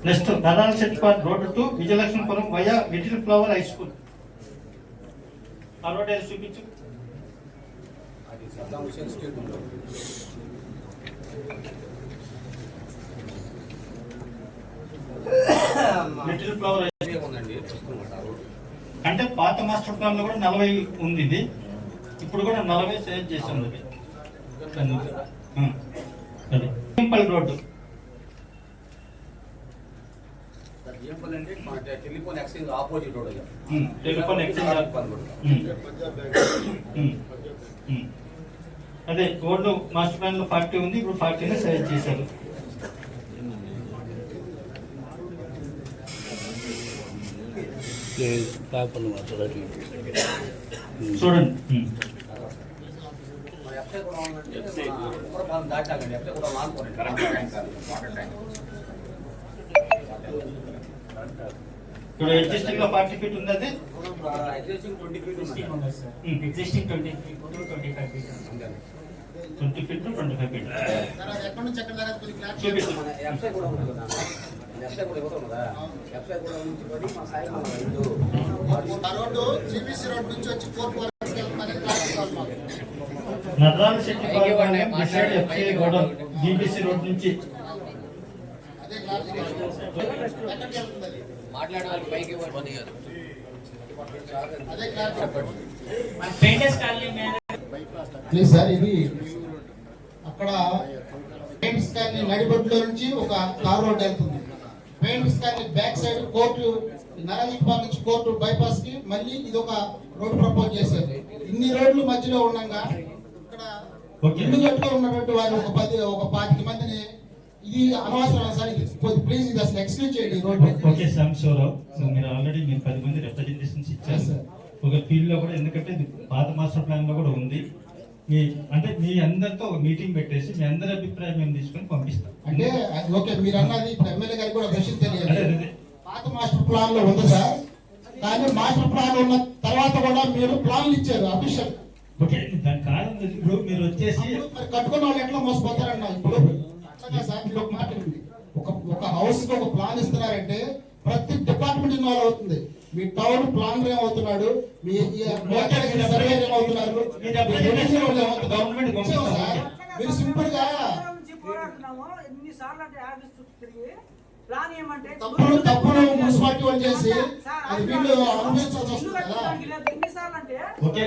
Next Narala Settipalem road to Vijayalakshmipuram via little flower high school. ఆ రోడ్ ఏది చూపించు. అది సద్దాం హుసేన్ స్ట్రీట్ ఉంది. లిటిల్ ఫ్లవర్ ఉందండి ప్రస్తుతం. అంటే పాత మాస్టర్ ప్లాన్ లో కూడా 40 ఉంది ఇది, ఇప్పుడు కూడా 40 సేవ్ చేసాం. అది simple road telephone exchange opposite road. Telephone exchange అదే ఓల్డ్ మాస్టర్ ప్లాన్ లో 40 ఉంది, ఇప్పుడు 40 సేవ్ చేశారు. చూడండి దాటాకండి ఎఫ్ఐ కూడా ఆనుకోండి. వాటర్ ట్యాంక్ ఇప్పుడు ఎగ్జిస్టింగ్ లో 40 ఫీట్ ఉంది. అది ఎగ్జిస్టింగ్ 20 ఫీట్ ఉంది. Existing 20 feet to 25 feet. 20 feet 25 feet ఎక్కడి నుంచి ఎక్కడ దాకా కొద్దిగా క్లారిటీ చూపిస్తాం. మన ఎఫ్ఐ కూడా ఉంది కదా, ఎఫ్ఐ కూడా ఇవ్వతాం కదా. ఎఫ్ఐ కూడా నుంచి పడి మా సాయి ఆ రోడ్డు జీబీసీ రోడ్ నుంచి వచ్చి కోర్టు వరకు వెళ్తుందని క్లారిటీ కావాలి మాకు. Narrala Settipalem decide FCI godown GBC road నుంచి అదే క్లారిటీ కావాలి. ఎక్కడికి వెళ్తుంది అది? మాట్లాడే వాళ్ళు పైకి ఇవ్వండి. అదే క్లారిటీ. పెయింటర్స్ కాలనీ మీద ప్లీజ్ సార్, ఇది అక్కడ పెయింట్స్ కానీ నడిబొడ్లో నుంచి ఒక కార్ రోడ్ వెళ్తుంది. పెయింట్స్ కానీ బ్యాక్ సైడ్ కోర్టు నరాజీపాల్ నుంచి కోర్టు బైపాస్ కి మళ్ళీ ఇది ఒక రోడ్ ప్రపోజ్ చేశారు. ఇన్ని రోడ్లు మధ్యలో ఉండగా ఇక్కడ ఇల్లు కట్టులో ఉన్నటువంటి వారు ఒక 25 మందిని ఇది అనవసరం సార్. ఇది ప్లీజ్ ఇది అసలు ఎక్స్క్యూజ్ చేయండి ఈ రోడ్. ఓకే సాంబశివరావు, సో మీరు ఆల్రెడీ 10 మంది రిప్రజెంటేషన్స్ ఇచ్చారు ఒక ఫీల్డ్ లో కూడా, ఎందుకంటే ఇది పాత మాస్టర్ ప్లాన్ లో కూడా ఉంది. మీ అందరితో ఒక మీటింగ్ పెట్టేసి మీ అందరి అభిప్రాయం మేము తీసుకొని పంపిస్తాం. అంటే ఓకే, మీరు అన్నది ఇప్పుడు ఎమ్మెల్యే గారికి కూడా విషయం తెలియదు. అదే. పాత మాస్టర్ ప్లాన్ లో ఉంది సార్, కానీ మాస్టర్ ప్లాన్ ఉన్న తర్వాత కూడా మీరు ప్లాన్లు ఇచ్చారు అఫీషియల్. ఓకే, దాని కారణం ఇప్పుడు మీరు వచ్చేసి మరి కట్టుకున్న వాళ్ళు ఎట్లా మోసపోతారన్న. ఇప్పుడు అట్లాగా సార్, మీరు ఒక మాట ఉంది, ఒక హౌస్ కి ఒక ప్లాన్ ఇస్తున్నారంటే ప్రతి డిపార్ట్మెంట్ ఇన్వాల్వ్ అవుతుంది. మీ టౌన్ ప్లాన్ ఏమవుతున్నాడు, మీ సర్వే ఏమవుతున్నారు, గవర్నమెంట్ సార్. మీరు సింపుల్ గా తప్పుడు మున్సిపాలిటీ వాళ్ళు చేసి అది వీళ్ళు అనుభవించాల్సి వస్తుంది కదా. ఓకే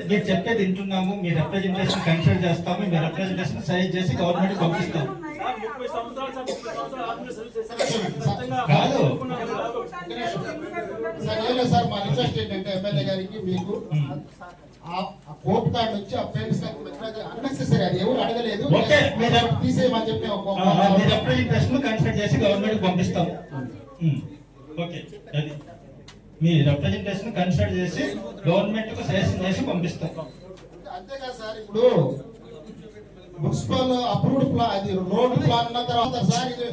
మీరు చెప్పేది వింటున్నాము. మీ రిప్రజెంటేషన్ కన్సిడర్ చేస్తాము. మీ రిప్రజెంటేషన్ సైజ్ చేసి గవర్నమెంట్ పంపిస్తాం. కాదు సార్, మా రిక్వెస్ట్ ఏంటంటే ఎమ్మెల్యే గారికి మీకు ఆ కోర్టు కార్డు వచ్చి ఆ పేరెంట్స్ అన్నెసెసరీ, అది ఎవరు అడగలేదు, తీసేయమని చెప్పి మీ రిప్రజెంటేషన్ కన్సిడర్ చేసి గవర్నమెంట్ పంపిస్తాం. ఓకే, అది మీ రిప్రజెంటేషన్ కన్సిడర్ చేసి గవర్నమెంట్ కు సజెషన్ చేసి పంపిస్తాం. అంతేకాదు సార్, ఇప్పుడు మున్సిపల్ అప్రూవ్డ్ ప్లాన్, అది రోడ్ ప్లాన్ ఉన్న తర్వాత సార్ ఇది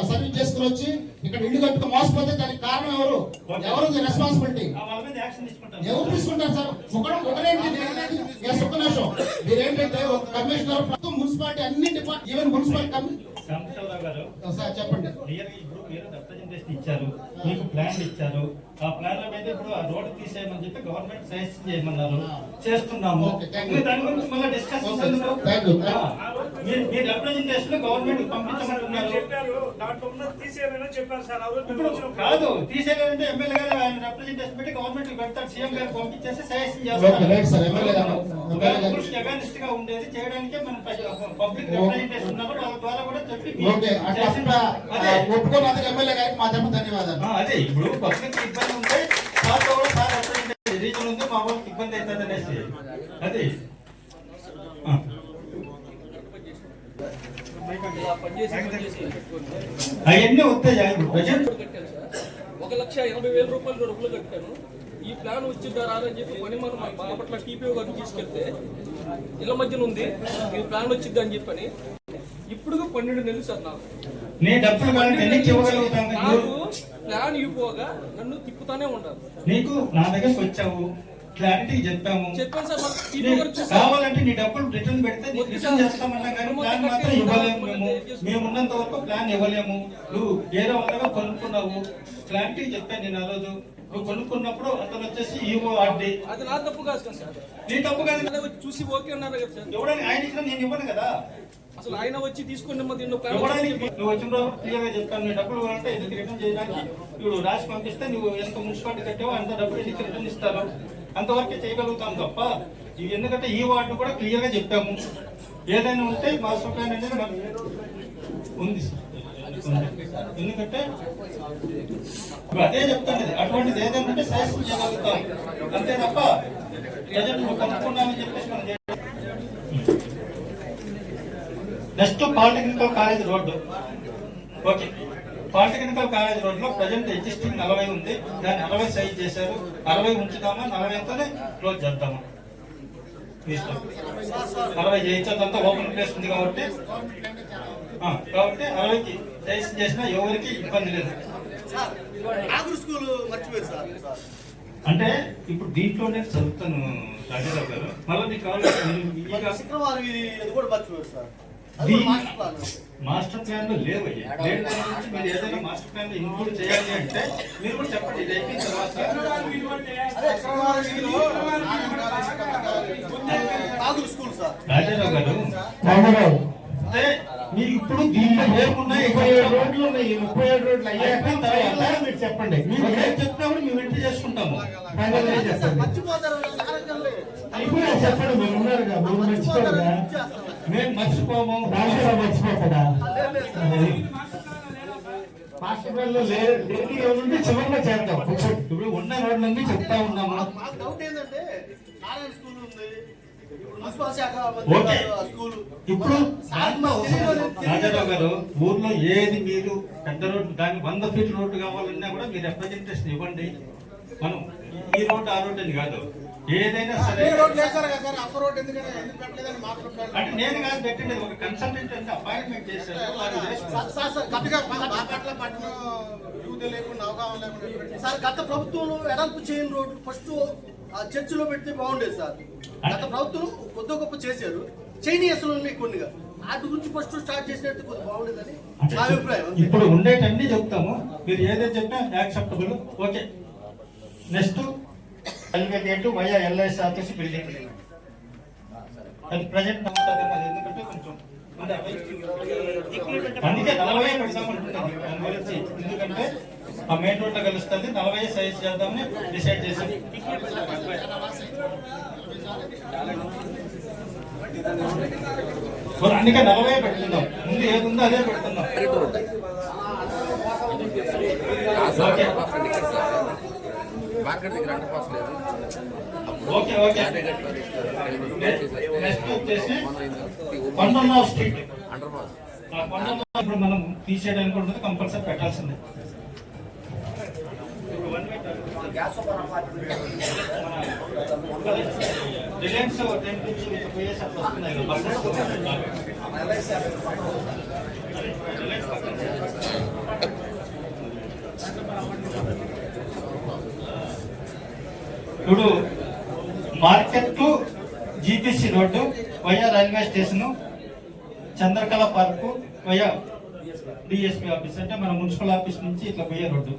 సర్వీస్ చేసుకుని వచ్చి ఇక్కడ ఇల్లు కట్టుకు మోసపోతే దానికి కారణం ఎవరు? రెస్పాన్సిబిలిటీ ఎవరు తీసుకుంటారు సార్? ఒక్క నిమిషం, మీరేంటంటే ఒక కమిషనర్ మున్సిపాలిటీ అన్ని డిపార్ట్మెంట్ ఈవెన్ మున్సిపల్ సార్ చెప్పండి. ఇప్పుడు మీరు రిప్రజెంటేషన్ ఇచ్చారు, మీకు ప్లాన్ ఇచ్చారు. ఆ ప్లాన్ లో అయితే ఇప్పుడు ఆ రోడ్ తీసేయమని చెప్పి గవర్నమెంట్ సజెషన్ చేయమన్నారు, చేస్తున్నాము. దాని గురించి మళ్ళీ డిస్కషన్ మీ రిప్రజెంటేషన్ గవర్నమెంట్ పంపించమంటున్నారు. కాదు, తీసేయాలంటే ఎమ్మెల్యే గారు ఆయన రిప్రజెంటేషన్ పెట్టి గవర్నమెంట్ పెడతారు, సీఎం గారు పంపించేసి సజెషన్ చేస్తారు. అగానిస్ట్ గా ఉండేది చేయడానికే మనం పబ్లిక్ రిప్రజెంటేషన్ ఉన్నప్పుడు వాళ్ళ ద్వారా కూడా చెప్పి ఎమ్మెల్యే గారికి మా ధన్యవాదాలు. అదే ఇప్పుడు పబ్లిక్ ఇబ్బంది ఉంటే రీజన్ ఉంది, మా వాళ్ళకి ఇబ్బంది అవుతుంది అనేసి అది పనిచేసి అవన్నీ వస్తాయి ఇప్పుడు ప్రజెంట్ కట్టాను సార్. 1,80,000 రూపాయలు డబ్బులు కట్టాను. ఈ ప్లాన్ వచ్చిందా రాదని చెప్పి పని మనం మా బాపట్ల టీపీఓ గారిని తీసుకెళ్తే ఇళ్ళ మధ్యన ఉంది, ఈ ప్లాన్ వచ్చింది అని చెప్పని. ఇప్పుడు 12 నెలలు సార్ నాకు. నీ డబ్బులు వాళ్ళకి ఎన్నికి ఇవ్వగలుగుతాం నాకు ప్లాన్ ఇవ్వగా నన్ను తిప్పుతానే ఉండాలి. నీకు నా దగ్గరకు వచ్చావు, క్లారిటీ చెప్పాము. చెప్పాను సార్, మన టీపీఓ గారు చూసారు. కావాలంటే నీ డబ్బులు రిటర్న్ పెడితే నీకు రిటర్న్ చేస్తామన్నా కానీ ప్లాన్ మాత్రం ఇవ్వలేము. మేము ఉన్నంత వరకు ప్లాన్ ఇవ్వలేము. నువ్వు ఏదో వందగా కొనుక్కున్నావు, క్లారిటీ చెప్పాను నేను ఆ రోజు. నువ్వు కొనుక్కున్నప్పుడు అతను వచ్చేసి ఈవో ఆర్డీ. అది నా తప్పు కాదు కదా సార్. నీ తప్పు కాదు. చూసి ఓకే అన్నారు కదా సార్. ఎవడని ఆయన ఇచ్చిన నేను ఇవ్వను కదా. అసలు ఆయన వచ్చి తీసుకుని ఎవడానికి నువ్వు వచ్చిన రోజు క్లియర్గా చెప్తాను. నీ డబ్బులు అంటే ఎందుకు రిటర్న్ చేయడానికి ఇప్పుడు రాసి పంపిస్తే నువ్వు ఎంత మున్సిపాలిటీ కట్టావో అంత డబ్బులు ఎందుకు రిటర్న్ ఇస్తారు, అంతవరకే చేయగలుగుతాం తప్ప ఇవి ఎందుకంటే ఈ వార్డు కూడా క్లియర్గా చెప్పాము. ఏదైనా ఉంటే మాస్టర్ ప్లాన్ అనేది మనకు ఉంది. ఎందుకంటే అదే చెప్తాను, అటువంటిది ఏదైనా ఉంటే సజెషన్ చేయగలుగుతాం అంతే తప్ప ప్రజెంట్ నువ్వు కనుక్కున్నామని చెప్పేసి మనం next polytechnical college road. Okay, polytechnical college road లో ప్రజెంట్ ఎగ్జిస్టింగ్ 40 ఉంది. దాన్ని 60 సైజ్ చేశారు. 60 ఉంచుతామా, 40తోనే క్లోజ్ చేద్దామా? 60 చేయొచ్చు, అదంతా ఓపెన్ ప్లేస్ ఉంది కాబట్టి 60కి సైజ్ చేసినా ఎవరికి ఇబ్బంది లేదు. అంటే ఇప్పుడు దీంట్లోనే చదువుతాను రాజారావు గారు. మళ్ళీ మీకు మాస్టర్ ప్లాన్ లో లేవు. మీరు ఏదైనా మాస్టర్ ప్లాన్ లో ఇంక్లూడ్ చేయాలి అంటే మీరు కూడా చెప్పండి. ఇది అయిపోయిన తర్వాత రాజారావు గారు అంటే మీకు ఇప్పుడు దీంట్లో లేకుండా 27 రోడ్లు ఉన్నాయి. 37 రోడ్లు అయ్యాక తర్వాత మీరు చెప్పండి. మీరు ఏం చెప్పినప్పుడు మేము ఎంట్రీ చేసుకుంటాము. ఇప్పుడు చెప్పండి, మీరు ఉన్నారుగా, మేము మర్చిపోరుగా. మేము మర్చిపోము, రాజారావు మర్చిపోతాడా? మాస్టర్ ప్లాన్ లో లేని రోజుంటే చివరిలో చేద్దాం. ఇప్పుడు ఉన్న రోడ్లన్నీ చెప్తా ఉన్నాము. ఓకే, ఇప్పుడు రాజారావు గారు ఊర్లో ఏది మీరు పెద్ద రోడ్డు దానికి 100 ఫీట్ రోడ్డు కావాలన్నా కూడా మీరు రిప్రజెంటేషన్ ఇవ్వండి. మనం ఈ రోడ్డు ఆ రోడ్డు అని కాదు, ఏదైనా సరే. అంటే నేను కాదు పెట్టండి, ఒక కన్సల్టెంట్ అంటే అపాయింట్మెంట్ చేశారు. సార్ గత ప్రభుత్వంలో ఎడల్పు చేయని రోడ్డు ఫస్ట్ చర్చిలో పెడితే బాగుండేది సార్. గత ప్రభుత్వం కొద్ది గొప్ప చేశారు, చైనీ అసలు కొన్నిగా వాటి గురించి ఫస్ట్ స్టార్ట్ చేసినట్టు కొద్దిగా బాగుండేదని నా అభిప్రాయం. ఇప్పుడు ఉండేటన్నీ చెప్తాము, మీరు ఏదైతే చెప్పినా acceptable. Okay, next railway gate via LISRTC building. అది ప్రజెంట్ ఎందుకంటే కొంచెం అందుకే 40 పెడదామంటున్నాను దాని గురించి. ఎందుకంటే ఆ మెయిన్ రోడ్ లో కలుస్తుంది, 40 సైజ్ చేద్దామని డిసైడ్ చేశాం. అందుకే 40 పెడుతున్నాం. ముందు ఏది ఉందో అదే పెడుతున్నాం. ఓకే ఓకే, నెక్స్ట్ వచ్చేసి కొండన్న స్ట్రీట్. ఇప్పుడు మనం తీసేయడానికి ఉంటుంది, కంపల్సరీ పెట్టాల్సిందే. రిలయన్స్ పోయేసి అట్లా వస్తున్నాయి కదా బస్సెస్. ఇప్పుడు market to GPC road via railway station, Chandrakala park via DSP office, అంటే మన మున్సిపల్ ఆఫీస్ నుంచి ఇట్లా పోయే రోడ్డు.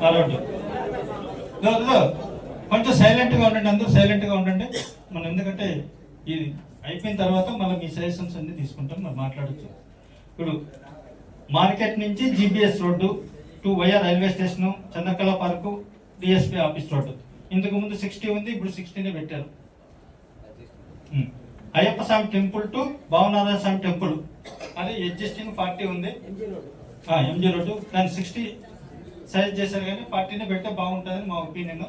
ఆ రోడ్డు కొంచెం సైలెంట్ గా ఉండండి, అందరూ సైలెంట్ గా ఉండండి. మనం ఎందుకంటే ఇది అయిపోయిన తర్వాత మళ్ళీ మీ సజెషన్స్ అన్ని తీసుకుంటాం, మనం మాట్లాడచ్చు. ఇప్పుడు మార్కెట్ నుంచి GPS road to via railway station, Chandrakala park, DSP office road. ఇంతకు ముందు 60 ఉంది, ఇప్పుడు 60నే పెట్టారు. Ayyappa Swamy temple to Bhavanarayana Swamy temple, అది ఎగ్జిస్టింగ్ 40 ఉంది. MG రోడ్డు దాన్ని 60 సైజ్ చేశారు, కానీ 40నే పెడితే బాగుంటుందని మా ఒపీనియన్.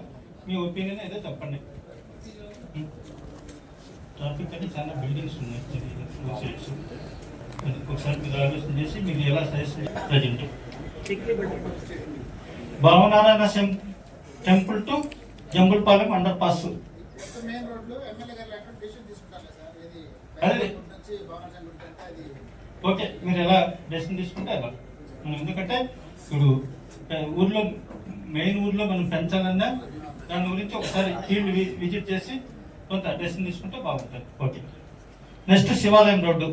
మీ ఒపీనియన్ ఏదో చెప్పండి. ట్రాఫిక్ అని చాలా బిల్డింగ్స్ ఉన్నాయి, టూ సైడ్స్. ఒకసారి మీరు ఆలోచన చేసి మీరు ఎలా suggestion present Bhavanarayana temple to Jambulapalem underpass. Main రోడ్లు ఎమ్మెల్యే గారు లేకుండా డిసిషన్ తీసుకుంటారు సార్. ఇది అదే. నుంచి భవన సంఘటన అంటే అది ఓకే, మీరు ఎలా డెసిషన్ తీసుకుంటే అలా. మనం ఎందుకంటే ఇప్పుడు ఊర్లో మెయిన్ ఊర్లో మనం పెంచాలన్నా దాని గురించి ఒకసారి ఫీల్డ్ విజిట్ చేసి కొంత డెసిషన్ తీసుకుంటే బాగుంటుంది. ఓకే. నెక్స్ట్ శివాలయం రోడ్డు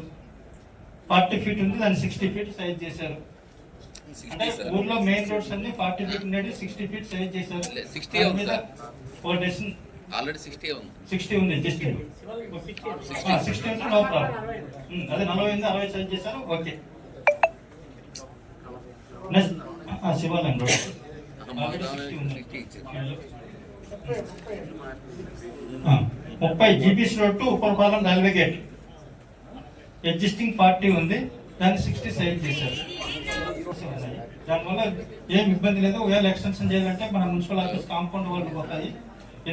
40 feet ఉంది, దాన్ని 60 feet సైజ్ చేశారు. అంటే ఊర్లో మెయిన్ రోడ్స్ అన్ని 40 feet ఉండేది 60 feet సైజ్ చేశారు. 60 ఉంది సార్. ఓ డెసిషన్ ఆల్రెడీ 60 ఉంది. 60 ఉంది జస్ట్ 60 ఉంటే నో ప్రాబ్లం. అదే 40 ఉంది, 60 సైజ్ చేశారు. Okay. Next Shivalayam road already 60 ఉంది. 30 GBC road to Uppalapalem railway gate existing 40 ఉంది, దాన్ని 60 సైజ్ చేశారు. దానివల్ల ఏం ఇబ్బంది లేదు. ఒకవేళ ఎక్స్టెన్షన్ చేయాలంటే మన మున్సిపల్ ఆఫీస్ కాంపౌండ్ వరకు పోతాయి.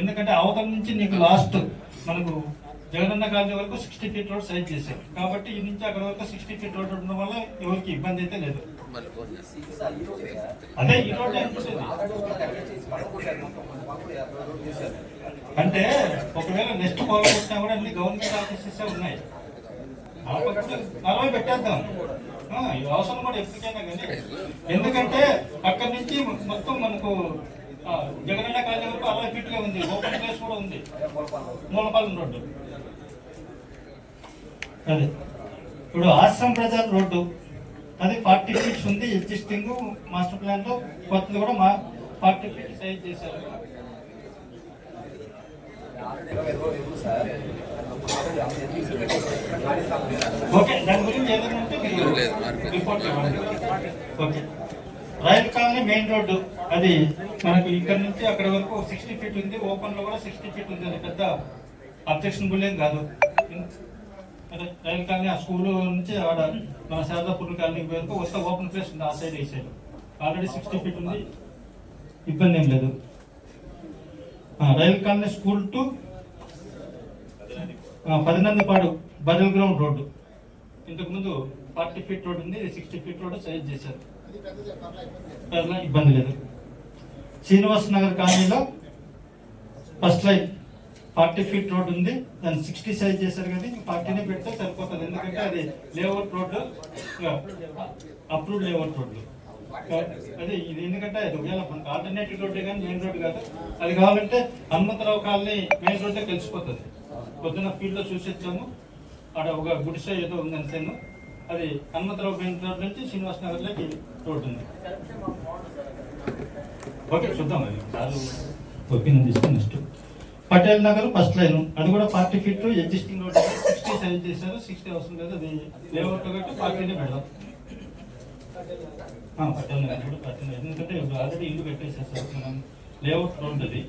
ఎందుకంటే అవతల నుంచి నీకు లాస్ట్ మనకు జగనన్న కాలనీ వరకు 60 feet రోడ్ సైజ్ చేశారు. కాబట్టి ఈ నుంచి అక్కడ వరకు 60 feet రోడ్ ఉండడం వల్ల ఎవరికి ఇబ్బంది అయితే లేదు. అదే ఈ రోడ్ అంటే ఒకవేళ నెక్స్ట్ పవర్ వచ్చినా కూడా అన్ని గవర్నమెంట్ ఆఫీసెస్ ఉన్నాయి. 40 పెట్టేద్దాం, అవసరం కూడా ఎప్పటికైనా కానీ. ఎందుకంటే అక్కడి నుంచి మొత్తం మనకు జగనన్న కాలనీ వరకు 60 feet ఉంది, ఓపెన్ ప్లేస్ కూడా ఉంది. మూలపాలెం రోడ్డు అదే. ఇప్పుడు ఆశ్రమ ప్రజల రోడ్డు అది 40 feet ఉంది ఎగ్జిస్టింగ్. మాస్టర్ ప్లాన్ లో కొత్తది కూడా 40 feet సైజ్ చేశారు. ఓకే, దాని గురించి ఏదైనా ఉంటే మీరు రిపోర్ట్ ఇవ్వండి. Okay. Rail colony main road అది మనకు ఇక్కడ నుంచి అక్కడ వరకు 60 feet ఉంది, ఓపెన్ లో కూడా 60 feet ఉంది. అది పెద్ద అబ్జెక్షనబుల్ ఏం కాదు. అదే రైల్ కాలనీ ఆ స్కూల్ నుంచి ఆడ మన శారదాపూర్ కాలనీ వరకు వస్తే ఓపెన్ ప్లేస్ ఉంది, ఆ సైడ్ ఈ సైడ్ ఆల్రెడీ 60 feet ఉంది, ఇబ్బంది ఏం లేదు. రైల్ కాలనీ స్కూల్ టు 10నందిపాడు బదల్ గ్రౌండ్ రోడ్డు ఇంతకుముందు 40 feet రోడ్ ఉంది, 60 feet రోడ్ సైజ్ చేశారు. ఇబ్బంది లేదు. శ్రీనివాస్ నగర్ కాలనీలో ఫస్ట్ లైన్ 40 feet రోడ్ ఉంది, దాన్ని 60 సైజ్ చేశారు. కానీ 40నే పెడితే సరిపోతుంది. ఎందుకంటే అది layout road, approved layout road. అదే ఇది ఎందుకంటే అది ఒకవేళ మనకు ఆల్టర్నేటివ్ రోడ్డే కానీ మెయిన్ రోడ్ కాదు. అది కావాలంటే హనుమంతరావు కాలనీ మెయిన్ రోడ్డే తెలిసిపోతుంది. పొద్దున్న ఫీల్డ్ లో చూసి వచ్చాము, అక్కడ ఒక గుడిసె ఏదో ఉంది అంతేను. అది హనుమంతరావు మెయిన్ రోడ్ నుంచి శ్రీనివాస్ నగర్ లోకి రోడ్ ఉంది. ఓకే, చూద్దాం. అది చాలు ఒపీనియన్ తీసుకుని next Patel Nagar first line అది కూడా 40 feet ఎగ్జిస్టింగ్ రోడ్ 60 సైజ్ చేశారు. 60 అవసరం లేదు, అది లేఅవుట్ కాబట్టి 40నే పెడదాం. పటేల్ నగర్ కూడా 40, ఎందుకంటే ఆల్రెడీ ఇల్లు పెట్టేసేస్తారు మనం, లేఅవుట్ రోడ్ అది.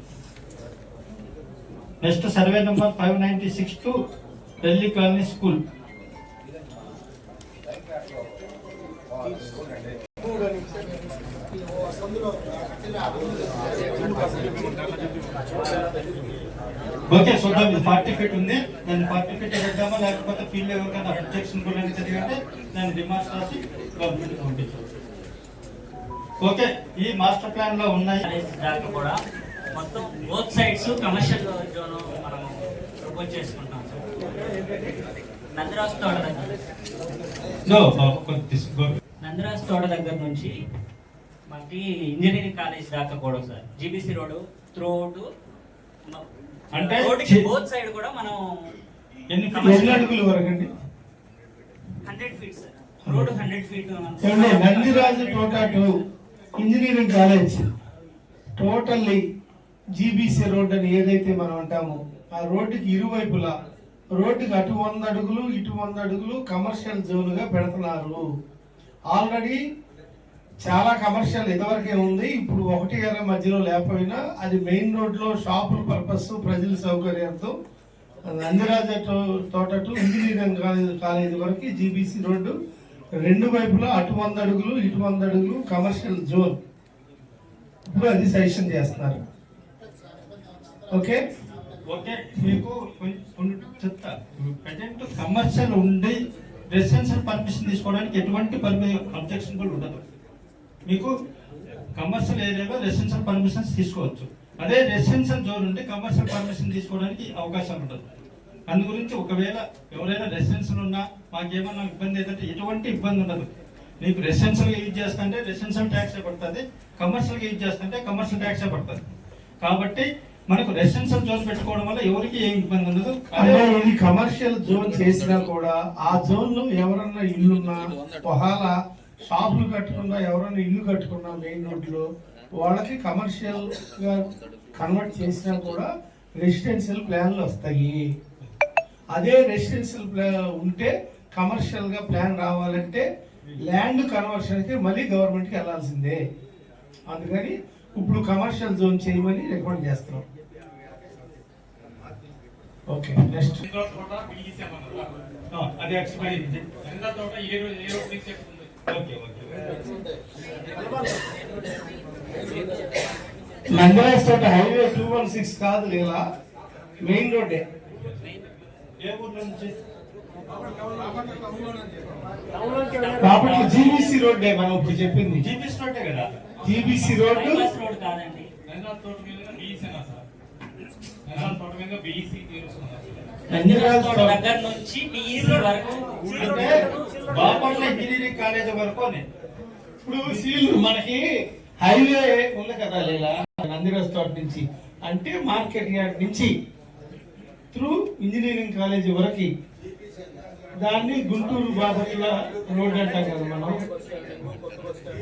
Next survey number 596 to Delhi colony school. Okay, చూద్దాం. 40 feet ఉంది, దాన్ని 40 feet పెడదామా లేకపోతే ఫీల్డ్ ఎవరికైనా అబ్జెక్షన్ కూడా జరిగితే దాన్ని రిమార్క్స్ రాసి గవర్నమెంట్ పంపించాం. ఓకే, ఈ మాస్టర్ ప్లాన్ లో ఉన్నాయి దాకా కూడా మొత్తం బోత్ సైడ్స్ కమర్షియల్ జోన్ మనం ప్రపోజ్ చేసుకుంటాం సార్. నందిరాజ్ తోట నందిరాజ్ తోట దగ్గర నుంచి మనకి ఇంజనీరింగ్ కాలేజ్ దాకా కూడా sir GBC road throughout అంటే బోత్ సైడ్ కూడా మనం ఎన్ని అడుగుల వరకు అండి? 100 feet sir. Road 100 feet. Nandiraju Thota to engineering college totally GBC road అని ఏదైతే మనం అంటామో ఆ రోడ్డుకి ఇరువైపులా రోడ్డుకి అటు 100 అడుగులు ఇటు 100 అడుగులు కమర్షియల్ జోన్ గా పెడుతున్నారు. ఆల్రెడీ చాలా కమర్షియల్ ఇదివరకే ఉంది, ఇప్పుడు 1-2 మధ్యలో లేకపోయినా అది మెయిన్ రోడ్ లో షాపుల పర్పస్ ప్రజల సౌకర్యంతో నందిరాజ తోట టు ఇంజనీరింగ్ కాలేజ్ వరకు జీబీసీ రోడ్డు రెండు వైపులా అటు 100 అడుగులు ఇటు 100 అడుగులు కమర్షియల్ జోన్. ఇప్పుడు అది సజెషన్ చేస్తున్నారు. ఓకే. ఓకే, మీకు కొన్ని చెప్తా. ప్రజెంట్ కమర్షియల్ ఉండి రెసిడెన్షియల్ పర్మిషన్ తీసుకోవడానికి ఎటువంటి అబ్జెక్షన్ కూడా ఉండదు. మీకు కమర్షియల్ ఏరియాలో రెసిడెన్షియల్ పర్మిషన్స్ తీసుకోవచ్చు. అదే రెసిడెన్షియల్ జోన్ ఉంటే కమర్షియల్ పర్మిషన్ తీసుకోవడానికి అవకాశం ఉండదు. అందు గురించి ఒకవేళ ఎవరైనా రెసిడెన్షియల్ ఉన్నా మాకేమన్నా ఇబ్బంది ఏదంటే ఎటువంటి ఇబ్బంది ఉండదు. మీకు రెసిడెన్షియల్గా యూజ్ చేస్తుంటే రెసిడెన్షియల్ ట్యాక్సే పడుతుంది, కమర్షియల్గా యూజ్ చేస్తుంటే కమర్షియల్ ట్యాక్సే పడుతుంది. కాబట్టి మనకు రెసిడెన్షియల్ జోన్ పెట్టుకోవడం వల్ల ఎవరికి ఏం ఇబ్బంది ఉండదు. అదే ఇది కమర్షియల్ జోన్ చేసినా కూడా ఆ జోన్ లో ఎవరన్నా ఇల్లున్నా ఒకవేళ షాపులు కట్టుకున్నా ఎవరైనా ఇల్లు కట్టుకున్నా మెయిన్ రోడ్ లో వాళ్ళకి కమర్షియల్ గా కన్వర్ట్ చేసినా కూడా రెసిడెన్షియల్ ప్లాన్లు వస్తాయి. అదే రెసిడెన్షియల్ ప్లాన్ ఉంటే కమర్షియల్ గా ప్లాన్ రావాలంటే ల్యాండ్ కన్వర్షన్ కి మళ్ళీ గవర్నమెంట్ కి వెళ్ళాల్సిందే. అందుకని ఇప్పుడు కమర్షియల్ జోన్ చేయమని రికమెండ్ చేస్తున్నాం. Okay, next. అది ఎక్స్పైరీ. నంద్యాల తోట హైవే 216 కాదు, లేదా మెయిన్ రోడ్డే. ఏ ఊర్లో నుంచి? కాబట్టి జీబీసీ రోడ్డే మనం ఇప్పుడు చెప్పింది. జీబీసీ రోడ్డే కదా. జీబీసీ రోడ్డు బైపాస్ రోడ్ కాదండి. నందిరాజ్ తోట తోట దగ్గర నుంచి పిఈసి వరకు అంటే బాపట్ల ఇంజనీరింగ్ కాలేజ్ వరకు ఇప్పుడు సీల్ మనకి హైవే ఉంది కదా, లేదా నందిరాజ్ తోట నుంచి అంటే మార్కెట్ యార్డ్ నుంచి త్రూ ఇంజనీరింగ్ కాలేజీ వరకు దాన్ని గుంటూరు బాపట్ల రోడ్ అంటాం కదా మనం.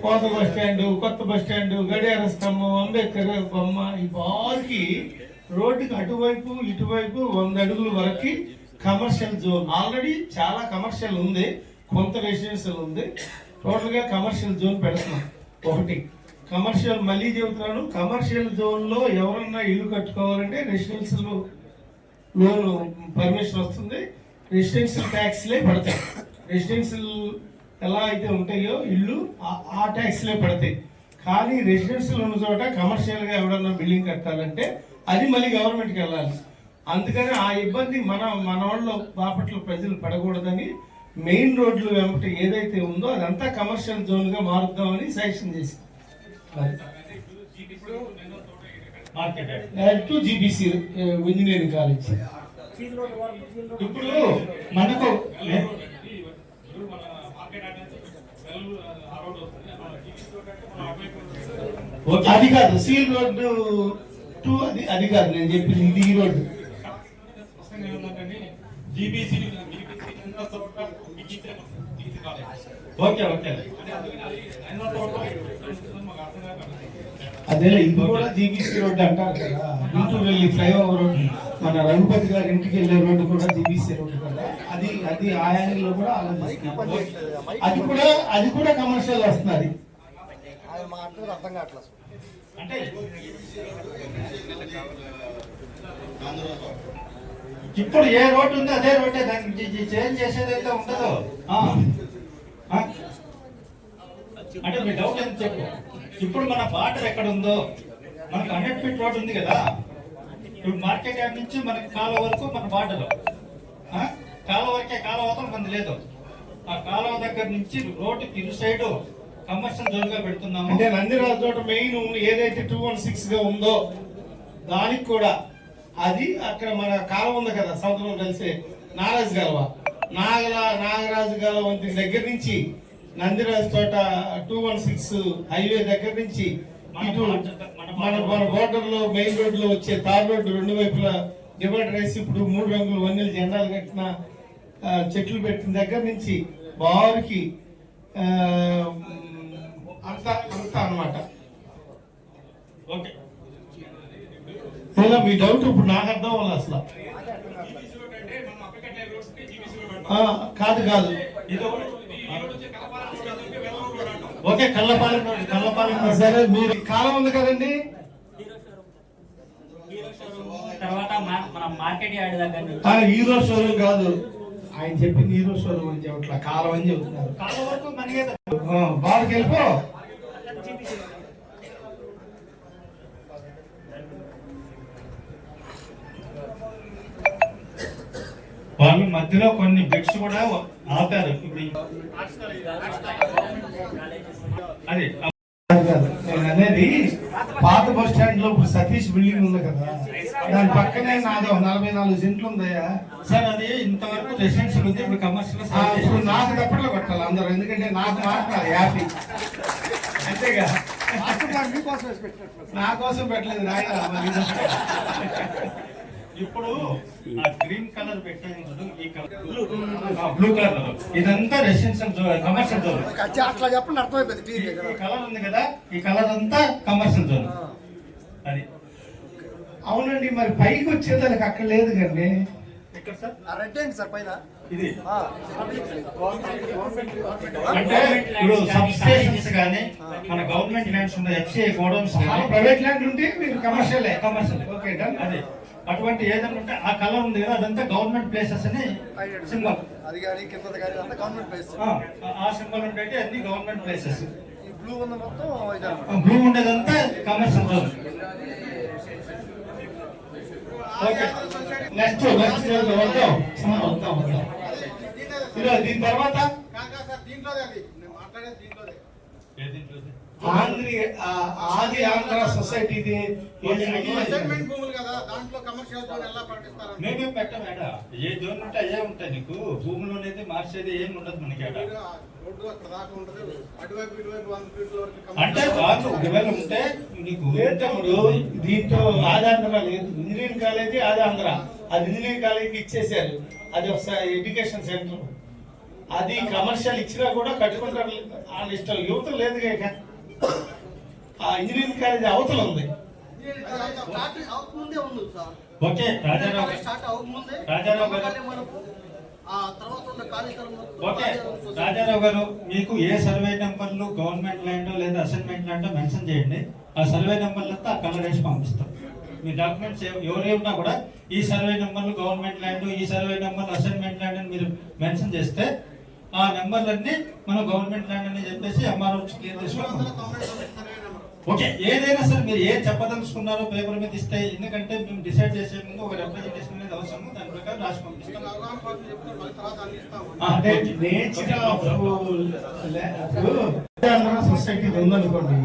కోత బస్ స్టాండ్, కొత్త బస్ స్టాండ్, గడియార స్తంభం, అంబేద్కర్ బొమ్మ, ఈ బార్కి రోడ్డుకి అటువైపు ఇటువైపు 100 అడుగుల వరకు కమర్షియల్ జోన్. ఆల్రెడీ చాలా కమర్షియల్ ఉంది, కొంత రెసిడెన్షియల్ ఉంది. టోటల్ గా కమర్షియల్ జోన్ పెడుతున్నాం. ఒకటి కమర్షియల్, మళ్ళీ చెబుతున్నాను, కమర్షియల్ జోన్ లో ఎవరన్నా ఇల్లు కట్టుకోవాలంటే రెసిడెన్షియల్ లోన్ పర్మిషన్ వస్తుంది, రెసిడెన్షియల్ ట్యాక్స్లే పడతాయి. రెసిడెన్షియల్ ఎలా అయితే ఉంటాయో ఇల్లు ఆ ట్యాక్స్లే పడతాయి. కానీ రెసిడెన్షియల్ ఉన్న చోట కమర్షియల్ గా ఎవడన్నా బిల్డింగ్ కట్టాలంటే అది మళ్ళీ గవర్నమెంట్కి వెళ్ళాలి. అందుకని ఆ ఇబ్బంది మన వాళ్ళు బాపట్ల ప్రజలు పడకూడదని మెయిన్ రోడ్లు వెంబటి ఏదైతే ఉందో అదంతా కమర్షియల్ జోన్ గా మారుద్దామని సజెషన్ చేసి టు జీబీసీ ఇంజనీరింగ్ కాలేజ్. ఇప్పుడు మనకు అది కాదు, సీల్ రోడ్డు టు అది కాదు నేను చెప్పింది, ఇది ఈ రోడ్డు. ఓకే ఓకే, అదే ఇది కూడా జీబీసీ రోడ్డు అంటారు కదా. గుంటూరు వెళ్ళి ఫ్లైఓవర్ మన రఘుపతి గారి ఇంటికి వెళ్ళే రోడ్డు కూడా జీబీసీ రోడ్డు కదా. అది ఆ యాంగిల్ లో కూడా ఆలోచిస్తున్నారు. అది కూడా కమర్షియల్ వస్తున్నది. అంటే ఇప్పుడు ఏ రోడ్డు ఉందో అదే రోడ్డే, దానికి చేంజ్ చేసేది అయితే ఉండదు. అంటే మీ డౌట్ ఎంత చెప్పు. ఇప్పుడు మన బార్డర్ ఎక్కడ ఉందో, మనకు 100 ఫీట్ రోడ్ ఉంది కదా. ఇప్పుడు మార్కెట్ యార్డ్ నుంచి మనకి కాలువ వరకు మన బార్డర్, కాలువ వరకే, కాలువ అవతల మంది లేదు. ఆ కాలువ దగ్గర నుంచి రోడ్డుకి ఇరు సైడ్ కమర్షియల్ జోన్ గా పెడుతున్నాము. అంటే నందిరాజు తోట మెయిన్ ఏదైతే 216 గా ఉందో దానికి కూడా అది అక్కడ మన కాలువ ఉంది కదా, సముద్రం కలిసే నాగరాజు కాలువ, నాగరాజు కాలువ వంటి దగ్గర నుంచి నందిరాజు తోట 216 హైవే దగ్గర నుంచి ఇటు మన బోర్డర్ లో మెయిన్ రోడ్ లో వచ్చే తార్ రోడ్డు 2 వైపులా డివైడర్ వేసి ఇప్పుడు 3 రంగులు వన్నెలు జెండాలు కట్టిన చెట్లు పెట్టిన దగ్గర నుంచి బారుకి అంతా అన్నమాట. ఓకే, మీ డౌట్ ఇప్పుడు నాకు అర్థం వల్ల అసలు కాదు. ఓకే, కల్లపాలెం సరే, మీరు కాలం ఉంది కదండి. తర్వాత మన మార్కెట్ యార్డ్ దగ్గర నుంచి హీరో షోరూమ్ కాదు, ఆయన చెప్పింది హీరో షోరూమ్ అని చెప్పట్లా, కాలం అని చెబుతున్నారు. కాలువ వరకు మనకే బాగా వెళ్ళిపో. వాళ్ళు మధ్యలో కొన్ని బిట్స్ కూడా ఆపారు. ఇప్పుడు అది నేను అనేది పాత బస్ స్టాండ్ లో ఇప్పుడు సతీష్ బిల్డింగ్ ఉంది కదా, దాని పక్కనే నాదో 44 సెంట్లు ఉందయ్యా సార్. అది ఇంతవరకు రెసిడెన్షియల్ ఉంది, ఇప్పుడు కమర్షియల్. ఇప్పుడు నాకు తప్పట్లో కొట్టాలి అందరూ, ఎందుకంటే నాకు మాత్రం హ్యాపీ అంతేగా. నా కోసం పెట్టలేదు నాయన. ఇప్పుడు ఆ గ్రీన్ కలర్ పెట్టాను, ఈ కలర్ బ్లూ కలర్, ఇదంతా రెసిడెన్షియల్ జోన్, కమర్షియల్ జోన్. అట్లా చెప్పండి అర్థమైపోయింది. ఈ కలర్ ఉంది కదా, ఈ కలర్ అంతా కమర్షియల్ జోన్. అది అవునండి, మరి పైకి వచ్చేదానికి అక్కడ లేదు కండి. ఇక్కడ సార్ రెడ్ ఏంటి సార్ పైన? ఇది అంటే ఇప్పుడు సబ్ స్టేషన్స్ కానీ మన గవర్నమెంట్ ల్యాండ్స్ ఉన్న FCI గోడౌన్స్ కానీ ప్రైవేట్ ల్యాండ్ ఉంటే మీరు కమర్షియల్ కమర్షియల్ ఓకే డన్. అది అటువంటి ఏదైనా ఉంటే ఆ కలర్ ఉంది కదా, అదంతా గవర్నమెంట్ ప్లేసెస్ అని సింబల్. అది కానీ కింద కానీ అంతా గవర్నమెంట్ ప్లేస్. ఆ సింబల్ ఉంటే అన్ని గవర్నమెంట్ ప్లేసెస్. ఈ బ్లూ ఉన్న మొత్తం బ్లూ ఉండేదంతా కమర్షియల్ జోన్. ఓకే, నెక్స్ట్ దీని తర్వాత సార్ దీంట్లోదే అది నేను మాట్లాడేది దీంట్లోదే. ఆది ఆంధ్ర సొసైటీది అసైన్మెంట్ భూములు కదా, దాంట్లో కమర్షియల్ జోన్ ఎలా ప్రకటిస్తారు? మేమేం పెట్టమేడా, ఏ జోన్ ఉంటే అయ్యే ఉంటాయి. నీకు భూమిలోనైతే మార్చేది ఏం ఉండదు మనకి. రోడ్డు అక్కడ దాకా ఉంటుంది, అటువైపు ఇటువైపు 100 ఫీట్ల వరకు అంటే వాళ్ళు ఒకవేళ ఉంటే నీకు తమ్ముడు దీంతో ఆంధ్ర లేదు. ఇంజనీరింగ్ కాలేజీ ఆంధ్ర, అది ఇంజనీరింగ్ కాలేజీకి ఇచ్చేసారు. అది ఒక ఎడ్యుకేషన్ సెంటర్. అది కమర్షియల్ ఇచ్చినా కూడా కట్టుకుంటారు వాళ్ళ ఇష్టం. యువత లేదు ఇక. ఆ ఇంజనీరింగ్ కాలేజీ అవతల ఉంది. ముందే ఉంది సార్. ఓకే రాజారావు స్టార్ట్ అవ్వకముందే రాజారావు గారు మనకు ఆ తర్వాత ఉన్న కాళేశ్వరం. ఓకే రాజారావు గారు, మీకు ఏ సర్వే నెంబర్లు గవర్నమెంట్ ల్యాండ్ లేదా అసైన్మెంట్ ల్యాండ్ మెన్షన్ చేయండి. ఆ సర్వే నెంబర్లంతా ఆ కలర్ వేసి పంపిస్తాం. మీ డాక్యుమెంట్స్ ఎవరే ఉన్నా కూడా ఈ సర్వే నెంబర్లు గవర్నమెంట్ ల్యాండ్, ఈ సర్వే నెంబర్లు అసైన్మెంట్ ల్యాండ్ అని మీరు మెన్షన్ చేస్తే ఆ నెంబర్లన్నీ మనం గవర్నమెంట్ ల్యాండ్ అని చెప్పేసి ఎంఆర్ఓ క్లియర్ చేసుకుంటాం. ఓకే, ఏదైనా సరే మీరు ఏం చెప్పదలుచుకున్నారో పేపర్ మీద ఇస్తే, ఎందుకంటే మేము డిసైడ్ చేసే ముందు ఒక రిప్రజెంటేషన్ అనేది అవసరం. దాని ప్రకారం రాసి పంపిస్తాం. సొసైటీ ఉందనుకోండి,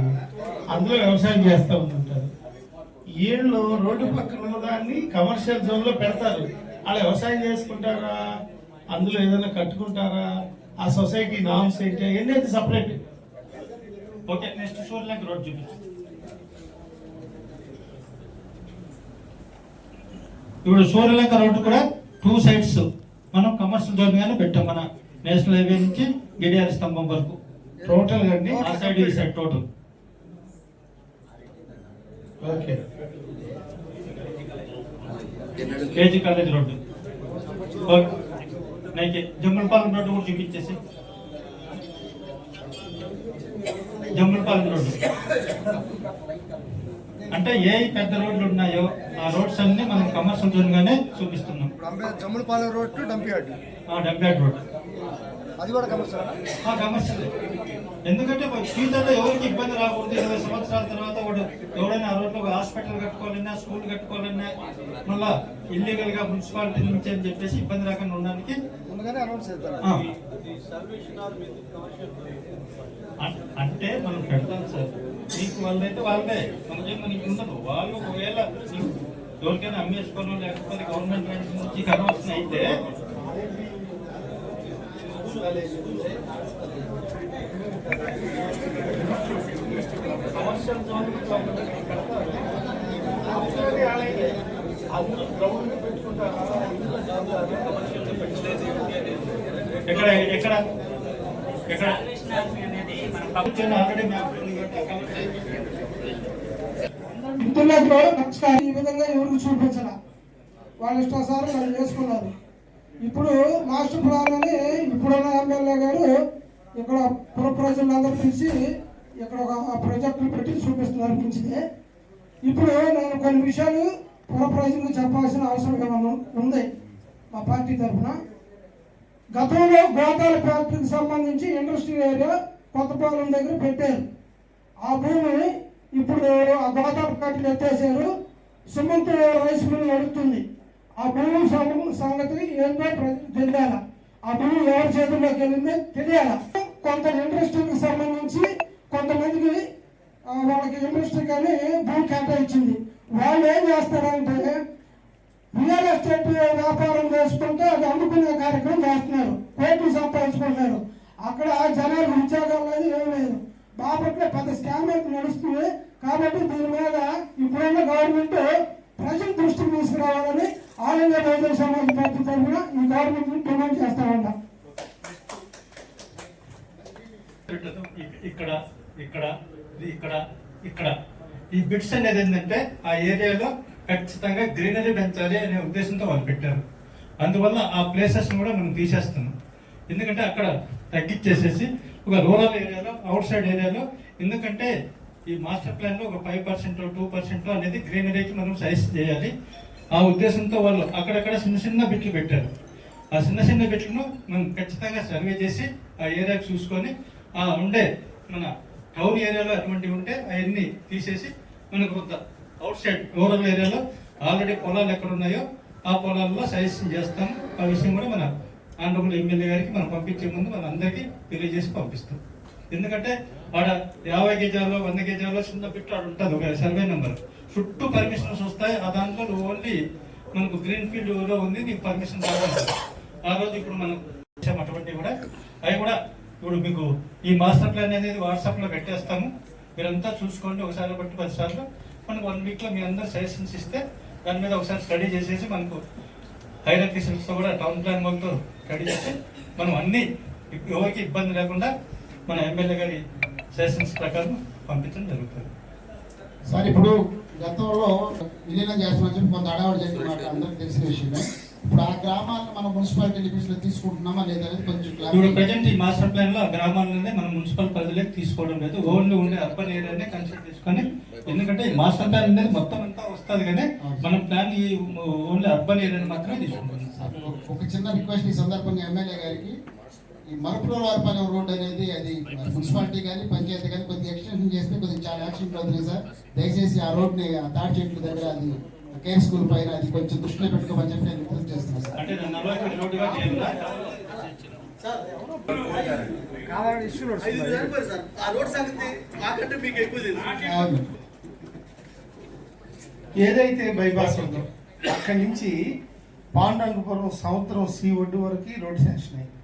అందులో వ్యవసాయం చేస్తూ ఉంటారు. వీళ్ళు రోడ్డు పక్కన ఉన్న దాన్ని కమర్షియల్ జోన్ లో పెడతారు. అలా వ్యవసాయం చేసుకుంటారా, అందులో ఏదైనా కట్టుకుంటారా, ఆ సొసైటీ నామ్స్ ఏంటి అవన్నీ అయితే separate. Okay, next Suryalanka road చూపించు. ఇప్పుడు సూర్యలంక రోడ్డు కూడా 2 సైడ్స్ మనం కమర్షియల్ జోన్ గానే పెట్టాం. మన నేషనల్ హైవే నుంచి గడియార స్తంభం వరకు టోటల్ అండి. ఆ సైడ్ ఈ side total. Okay, KG college road. Okay, నైకే జమ్ములపాలెం రోడ్డు కూడా చూపించేసి. జమ్ములపాలెం రోడ్డు అంటే ఏ పెద్ద రోడ్లు ఉన్నాయో ఆ రోడ్స్ అన్ని మనం కమర్షియల్ జోన్ గానే చూపిస్తున్నాం. Jammulapalem road to dump yard. Dump yard road అది కూడా కమర్షియల్. కమర్షియల్, ఎందుకంటే ఫ్యూచర్లో ఎవరికి ఇబ్బంది రాకూడదు. 20 సంవత్సరాల తర్వాత ఎవడైనా ఆ రోడ్లో ఒక హాస్పిటల్ కట్టుకోవాలన్నా, స్కూల్ కట్టుకోవాలన్నా, మళ్ళా ఇల్లీగల్ గా మున్సిపాలిటీ నుంచి అని చెప్పేసి ఇబ్బంది రాకుండా ఉండడానికి అంటే మనం పెడతాం సార్. మీకు వాళ్ళైతే వాళ్ళే, మనకి ఉండదు. వాళ్ళు ఒకవేళ ఎవరికైనా అమ్మేసుకోవడం లేకపోతే గవర్నమెంట్ నుంచి కన్వర్షన్ అయితే ఎక్కడ ఎక్కడ ఎక్కడ ఆల్రెడీ ఇందులో కూడా నమస్కారం. ఈ విధంగా ఎవరికి చూపించాల, వాళ్ళ ఇష్టాసారం వాళ్ళు చేసుకున్నారు. ఇప్పుడు మాస్టర్ ప్లాన్ అని ఇప్పుడున్న ఎమ్మెల్యే గారు ఇక్కడ పుర ప్రజలందరూ పిలిచి ఇక్కడ ఒక ప్రాజెక్టులు పెట్టి చూపిస్తున్నారు. మంచిదే. ఇప్పుడు నేను కొన్ని విషయాలు పుర ప్రజలకు చెప్పాల్సిన అవసరం ఏమన్నా ఉంది మా పార్టీ తరఫున. గతంలో గోదావరి ఫ్యాక్టరీకి సంబంధించి ఇండస్ట్రియల్ ఏరియా కొత్తపాలెం దగ్గర పెట్టారు. ఆ భూమి ఇప్పుడు ఆ గోదావరి ఫ్యాక్టరీ ఎత్తేసారు. సిమెంట్ రైస్ మిల్ నడుస్తుంది. ఆ భూమి సంగతి ఏంటో ప్రజలు తెలియాల. ఆ భూమి ఎవరి చేతుల్లోకి వెళ్ళిందో తెలియాల. కొంత ఇండస్ట్రీకి సంబంధించి కొంతమందికి వాళ్ళకి ఇండస్ట్రీ కానీ భూమి కేటాయించింది. వాళ్ళు ఏం చేస్తారంటే రియల్ ఎస్టేట్ వ్యాపారం చేసుకుంటే అది అమ్ముకునే కార్యక్రమం చేస్తున్నారు, కోట్లు సంపాదించుకుంటున్నారు. అక్కడ జనాలు ఉద్యోగాలు లేదు, ఏం లేదు. బాపట్ల పెద్ద స్కామ్ అయితే నడుస్తుంది. కాబట్టి దీని మీద ఇప్పుడున్న గవర్నమెంట్ ప్రజల దృష్టికి తీసుకురావాలని all India Bahujan Samaj party తరఫున ఈ గవర్నమెంట్ డిమాండ్ చేస్తా ఉన్నాం. ఇక్కడ ఇక్కడ ఇక్కడ ఇక్కడ ఈ బిట్స్ అనేది ఏంటంటే ఆ ఏరియాలో ఖచ్చితంగా గ్రీనరీ పెంచాలి అనే ఉద్దేశంతో వాళ్ళు పెట్టారు. అందువల్ల ఆ ప్లేసెస్ కూడా మనం తీసేస్తున్నాం. ఎందుకంటే అక్కడ తగ్గించేసేసి ఒక రూరల్ ఏరియాలో, అవుట్ సైడ్ ఏరియాలో, ఎందుకంటే ఈ మాస్టర్ ప్లాన్లో ఒక 5% 2% అనేది గ్రీనరీకి మనం సజెస్ట్ చేయాలి. ఆ ఉద్దేశంతో వాళ్ళు అక్కడక్కడ చిన్న చిన్న బిట్లు పెట్టారు. ఆ చిన్న చిన్న బిట్లను మనం ఖచ్చితంగా సర్వే చేసి ఆ ఏరియాకి చూసుకొని ఆ ఉండే మన టౌన్ ఏరియాలో అటువంటివి ఉంటే అవన్నీ తీసేసి మనకు కొంత అవుట్ సైడ్ రూరల్ ఏరియాలో ఆల్రెడీ పొలాలు ఎక్కడ ఉన్నాయో ఆ పొలాల్లో సజెషన్ చేస్తాం. ఆ విషయం కూడా మన ఆనరబుల్ ఎమ్మెల్యే గారికి మనం పంపించే ముందు మన అందరికీ తెలియజేసి పంపిస్తాం. ఎందుకంటే ఆడ 50 గజాల్లో 100 గజాల్లో చిన్న బిట్ ఆడ ఉంటుంది ఒక సర్వే నెంబర్, చుట్టూ పర్మిషన్స్ వస్తాయి. ఆ దాంట్లో ఓన్లీ మనకు గ్రీన్ ఫీల్డ్ లో ఉంది, నీకు పర్మిషన్ రావాలి. ఆ రోజు ఇప్పుడు మనం అటువంటివి కూడా అవి కూడా ఇప్పుడు మీకు ఈ మాస్టర్ ప్లాన్ అనేది వాట్సాప్లో పెట్టేస్తాము. మీరంతా చూసుకోండి. ఒకసారి బట్టి 10 సార్లు మనకు 1 వీక్లో మీ అందరూ సజెషన్స్ ఇస్తే దాని మీద ఒకసారి స్టడీ చేసేసి మనకు హైరార్కీస్తో కూడా టౌన్ ప్లాన్ వాళ్ళతో స్టడీ చేసి మనం అన్ని ఎవరికి ఇబ్బంది లేకుండా మన ఎమ్మెల్యే గారి సజెషన్స్ ప్రకారం పంపించడం జరుగుతుంది. సార్ ఇప్పుడు గతంలో విలీనం చేస్తామని చెప్పి కొంత అడవాడు చెప్పి మాట అందరికి తెలిసిన విషయమే. ఇప్పుడు ఆ గ్రామాలను మనం మున్సిపాలిటీ లిమిట్స్ లో తీసుకుంటున్నామా లేదా అనేది కొంచెం ఇప్పుడు ప్రజెంట్ ఈ మాస్టర్ ప్లాన్ లో ఆ గ్రామాలనే మనం మున్సిపల్ పరిధిలోకి తీసుకోవడం లేదు. ఓన్లీ ఉండే అర్బన్ ఏరియానే కన్సిడర్ చేసుకొని, ఎందుకంటే ఈ మాస్టర్ ప్లాన్ అనేది మొత్తం అంతా వస్తుంది కానీ మనం ప్లాన్ ఈ ఓన్లీ అర్బన్ ఏరియాని మాత్రమే తీసుకుంటున్నాం. ఒక చిన్న రిక్వెస్ట్ ఈ సందర్భంగా ఎమ్మెల్యే గారికి, ఈ మరపురవారిపాలెం రోడ్ అనేది అది మున్సిపాలిటీ కానీ పంచాయతీ కానీ కొద్దిగా ఎక్స్టెన్షన్ చేస్తే కొద్దిగా చాలా యాక్సిడెంట్ అవుతుంది సార్. దయచేసి ఆ రోడ్ని ఆ తాటి చెట్ల దగ్గర అది కేర్ స్కూల్ పైన అది కొంచెం దృష్టిలో పెట్టుకోమని చెప్పి నేను విజ్ఞప్తి చేస్తున్నాను సార్. ఏదైతే బైపాస్ ఉందో అక్కడి నుంచి పాండురంగపురం సముద్రం సి ఒడ్డు వరకు రోడ్డు శాంక్షన్ అయింది.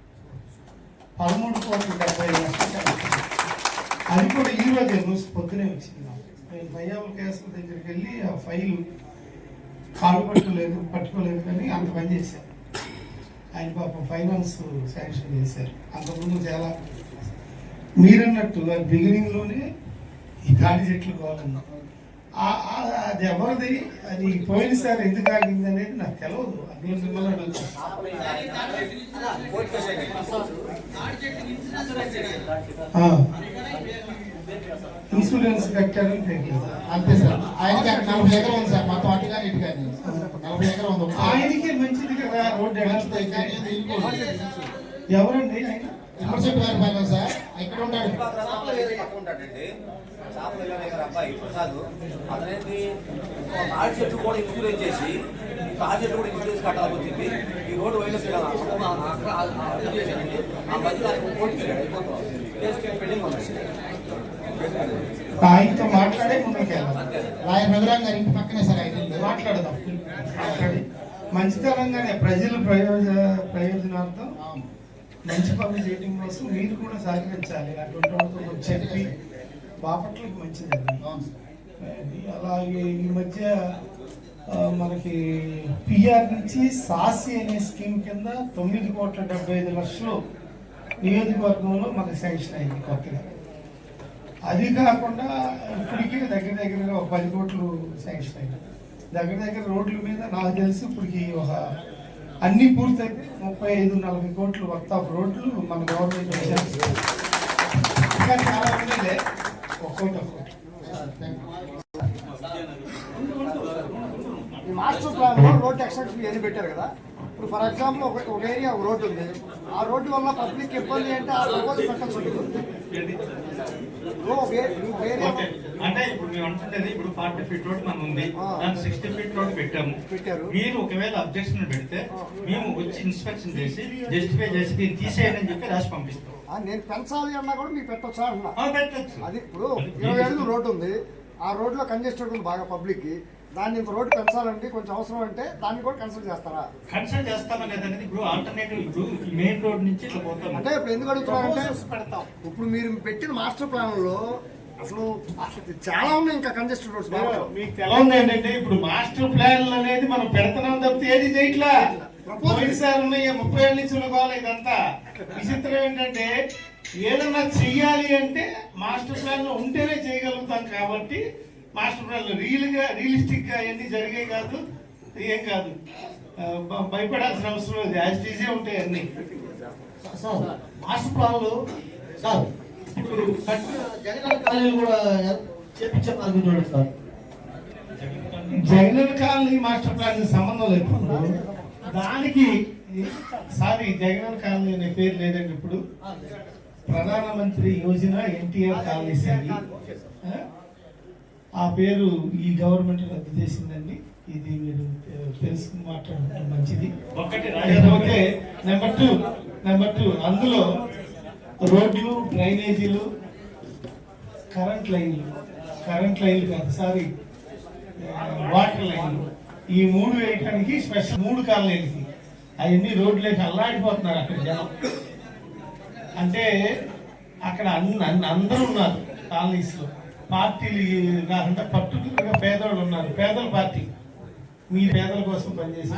13,70,00,000. అది కూడా ఈ రోజే పొద్దునే వచ్చింది. నేను భయ్యాల కేసుల దగ్గరికి వెళ్ళి ఆ ఫైల్ కాలు పట్టుకోలేదు కానీ అంత పని చేశారు. ఆయన పాపం ఫైనాన్స్ శాంక్షన్ చేశారు. అంతకుముందు చాలా మీరన్నట్టు అది బిగినింగ్లోనే ఈ తాడి చెట్లు కావాలన్నా అది ఎవరిది, అది పోయినసారి ఎందుకు ఆగింది అనేది నాకు తెలియదు. అందులో మిమ్మల్ని అడుగుతాను. ఇన్సూరెన్స్ కట్టారని తెలియదు అంతే సార్. ఆయనకి 40 ఎకరం ఉంది సార్, మొత్తం అటు కానీ ఇటు కానీ 40 ఎకరం ఉంది. ఆయనకే మంచిది కదా రోడ్డు. ఎవరండి ఆయన? ఇమ్మర్సెట్ గారి పైన సార్ ఇక్కడ ఉంటాడు. అబ్బాయి ప్రసాద్ అతనేంటి తాడి చెట్టు కూడా ఇన్సూరెన్స్ చేసి తాడి చెట్టు కూడా ఇన్సూరెన్స్ కట్టాల్సి వచ్చింది. ఈ రోడ్డు వైలెన్స్ చేశానండి. ఆ మధ్య కోర్టుకి పెండింగ్ ఉంది. ఆయనతో మాట్లాడే ముందుకు వెళ్ళాలి. లాయర్ రఘురామ్ గారి ఇంటి పక్కనే సార్ ఆయన మాట్లాడదాం. మాట్లాడి మంచితనంగానే ప్రజల ప్రయోజనార్థం మంచి పనులు చేయడం కోసం మీరు కూడా సహకరించాలి. అటువంటి వాళ్ళతో చెప్పి బాపట్లకి మంచిదండి. అలాగే ఈ మధ్య మనకి పిఆర్ నుంచి సాసి అనే స్కీమ్ కింద 9,75,00,000 నియోజకవర్గంలో మనకి శాంక్షన్ అయింది కొత్తగా. అది కాకుండా ఇప్పటికీ దగ్గరగా ఒక 10 కోట్లు శాంక్షన్ అయింది. దగ్గర రోడ్ల మీద నాకు తెలిసి ఇప్పటికి ఒక అన్ని పూర్తయితే 35-40 కోట్లు వర్త్ ఆఫ్ రోడ్లు మన గవర్నమెంట్ వచ్చారు. ఇంకా చాలా ఉండేదే ఒక్కోటి. ఈ మాస్టర్ ప్లాన్ లో రోడ్ ఎక్స్టెన్షన్ ఏది పెట్టారు కదా. ఇప్పుడు ఫర్ ఎగ్జాంపుల్ ఒక ఏరియా ఒక రోడ్డు ఉంది. ఆ రోడ్డు వల్ల పబ్లిక్ ఇబ్బంది అంటే ఆ రోడ్డు పెట్టచ్చు. అంటే ఇప్పుడు అంటుండేది ఇప్పుడు 40 ఫీట్ రోడ్ మనం ఉంది, దాన్ని 60 ఫీట్ రోడ్ పెట్టాము. మీరు ఒకవేళ అబ్జెక్షన్ పెడితే మేము వచ్చి ఇన్స్పెక్షన్ చేసి జస్టిఫై చేసి దీన్ని తీసేయని అని చెప్పి రాసి పంపిస్తాం. నేను పెంచాలి అన్నా కూడా మీకు పెట్టొచ్చా అంటున్నా. పెట్టచ్చు. అది ఇప్పుడు 20 అడుగుల రోడ్డు ఉంది, ఆ రోడ్లో కంజెస్టెడ్ ఉంది బాగా పబ్లిక్కి, దాన్ని ఇంత రోడ్డు పెంచాలంటే కొంచెం అవసరం అంటే దాన్ని కూడా కన్సిడర్ చేస్తారా? కన్సిడర్ చేస్తామనేది అనేది ఇప్పుడు ఆల్టర్నేటివ్ ఇప్పుడు మెయిన్ రోడ్ నుంచి ఇట్లా పోతాం అంటే ఇప్పుడు ఎందుకు అడుగుతున్నారంటే పెడతాం. ఇప్పుడు మీరు పెట్టిన మాస్టర్ ప్లాన్లో అసలు చాలా ఉన్నాయి ఇంకా కంజెస్టెడ్ రోడ్స్. మీకు తెలవదు ఏంటంటే ఇప్పుడు మాస్టర్ ప్లాన్ అనేది మనం పెడుతున్నాం తప్పితే ఏది చేయట్లా. పోయినసారి ఉన్నాయి 30 ఏళ్ళ నుంచి ఉన్నవాళ్ళు ఇదంతా. విచిత్రం ఏంటంటే ఏదన్నా చెయ్యాలి అంటే మాస్టర్ ప్లాన్ లో ఉంటేనే చేయగలుగుతాం. కాబట్టి మాస్టర్ ప్లాన్ లో రియలిస్టిక్ గా అవన్నీ జరిగాయి కాదు, ఏం కాదు, భయపడాల్సిన అవసరం లేదు. యాజ్ ఈజీ ఉంటాయి అన్ని. మాస్టర్ ప్లాన్లు సార్ ఇప్పుడు జగన్ కాలేజీలు కూడా చేపించారు sir. Jagan colony master plan సంబంధం లేదు. దానికి జగన్ కాలనీ అనే పేరు లేదండి. ఇప్పుడు ప్రధానమంత్రి యోజన ఎన్టీఆర్ కాలనీస్ అండి. ఆ పేరు ఈ గవర్నమెంట్ రద్దు చేసిందండి. ఇది మీరు తెలుసుకుని మాట్లాడటం మంచిది. ఓకే. నెంబర్ టూ అందులో రోడ్లు, డ్రైనేజీలు, కరెంట్ లైన్లు కాదు వాటర్ లైన్లు, ఈ 3 వేయడానికి స్పెషల్ 3 కాలనీలకి అవన్నీ రోడ్లకి అల్లాడిపోతున్నారు. అక్కడ జనం అంటే అక్కడ అందరూ ఉన్నారు కాలనీస్ లో. పార్టీలు కాకుండా పర్టికులర్గా పేదవాళ్ళు ఉన్నారు. పేదల పార్టీ మీ పేదల కోసం పనిచేసి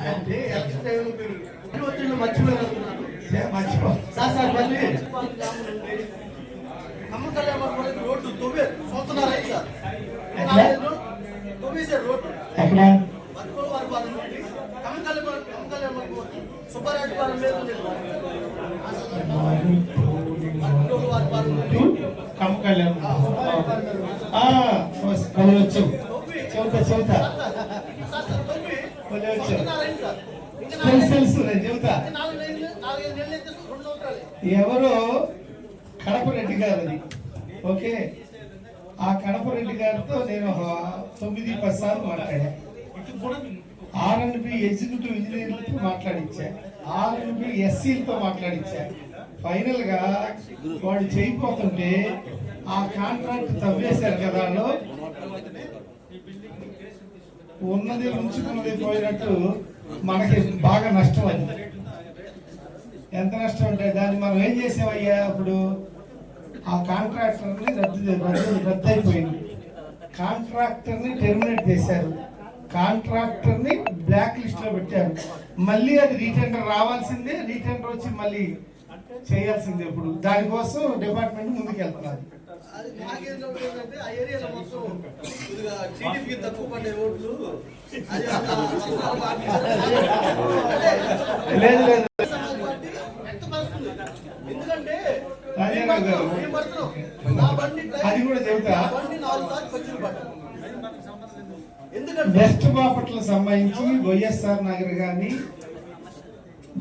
ఎవరో కడప రెడ్డి గారు అది. ఓకే. ఆ కడప రెడ్డి గారితో నేను 9-10 సార్లు మాట్లాడా. R&B executive ఇంజనీర్లతో మాట్లాడించా, R&B ఎస్సీలతో మాట్లాడించా. ఫైనల్ గా వాడు చేయిపోతుంటే ఆ కాంట్రాక్ట్ తవ్వేశారు కదా, ఉన్నది ఉంచుకున్నది పోయినట్టు మనకి బాగా నష్టం. అది ఎంత నష్టం అంటే దాన్ని మనం ఏం చేసామయ్యా, అప్పుడు ఆ కాంట్రాక్టర్ని రద్దు అయిపోయింది. కాంట్రాక్టర్ని టెర్మినేట్ చేశారు, కాంట్రాక్టర్ని బ్లాక్ లిస్ట్ లో పెట్టారు. మళ్ళీ అది రీటెండర్ రావాల్సిందే, రీటెండర్ వచ్చి మళ్ళీ చేయాల్సిందే. ఇప్పుడు దానికోసం డిపార్ట్మెంట్ ముందుకు వెళ్తున్నారు. లేదు లేదు అది కూడా చెబుతా. వెస్ట్ బాపట్లకు సంబంధించి వైఎస్ఆర్ నగర్ కానీ,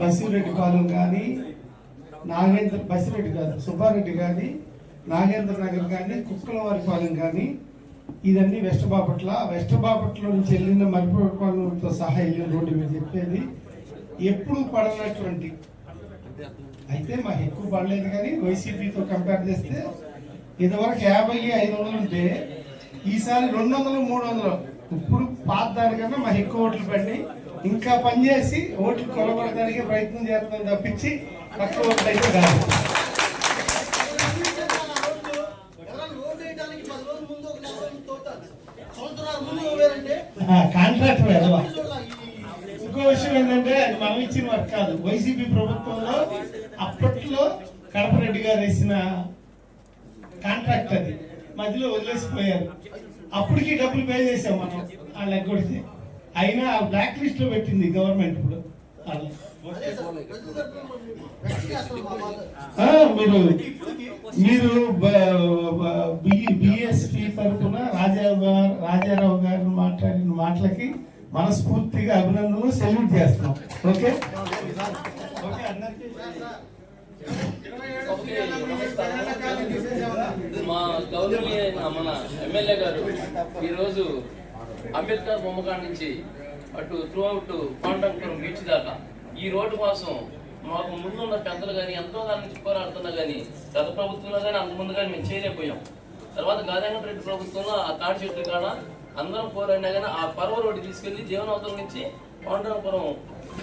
బసిరెడ్డిపాలెం కానీ, బసిరెడ్డి కాదు సుబ్బారెడ్డి కానీ, నాగేంద్ర నగర్ కానీ, కుక్కలవారిపాలెం కానీ, ఇదన్నీ వెస్ట్ బాపట్ల నుంచి వెళ్ళిన మరిపాలెంతో సహా వెళ్ళిన రోడ్డు మీరు చెప్పేది ఎప్పుడు పడనటువంటి. అయితే మాకు ఎక్కువ పడలేదు కానీ వైసీపీతో కంపేర్ చేస్తే ఇదివరకు 50-500 ఉంటే ఈసారి 200-300. ఇప్పుడు పాత దానికన్నా మాకు ఎక్కువ ఓట్లు పడి ఇంకా పనిచేసి ఓట్లు కొలబడడానికి ప్రయత్నం చేస్తాం తప్పించి తక్కువ ఓట్లు అయితే కాదు. కాంట్రాక్టర్ ఎదవా. ఇంకో విషయం ఏంటంటే అది మనం ఇచ్చిన వర్క్ కాదు. వైసీపీ ప్రభుత్వంలో అప్పట్లో కడప రెడ్డి గారు వేసిన కాంట్రాక్ట్, అది మధ్యలో వదిలేసిపోయారు. అప్పటికి డబ్బులు పే చేసాం మనం వాళ్ళు ఎగ్గొడితే. అయినా బ్లాక్ లిస్ట్ లో పెట్టింది గవర్నమెంట్. ఇప్పుడు మీరు బిఎస్పీ తరఫున రాజారావు గారు మాట్లాడిన మాటలకి మనస్ఫూర్తిగా అభినందనలు, సెల్యూట్ చేస్తున్నాం. ఓకే. మా గౌరవనీయ మన ఎమ్మెల్యే గారు ఈరోజు అంబేద్కర్ బొమ్మకాడ నుంచి అటు త్రూ అవుట్ పాండవపురం బీచ్ దాకా ఈ రోడ్డు కోసం మాకు ముందున్న పెద్దలు కానీ ఎంతో దాని నుంచి పోరాడుతున్నా కానీ గత ప్రభుత్వంలో కానీ అంతకుముందు కానీ మేము చేయలేకపోయాం. తర్వాత గాదెంగ రెడ్డి ప్రభుత్వంలో ఆ తాడి చెట్టు కాడ అందరం పోరాడినా కానీ ఆ పర్వ రోడ్డు తీసుకెళ్లి జీవనవతల నుంచి పాండవపురం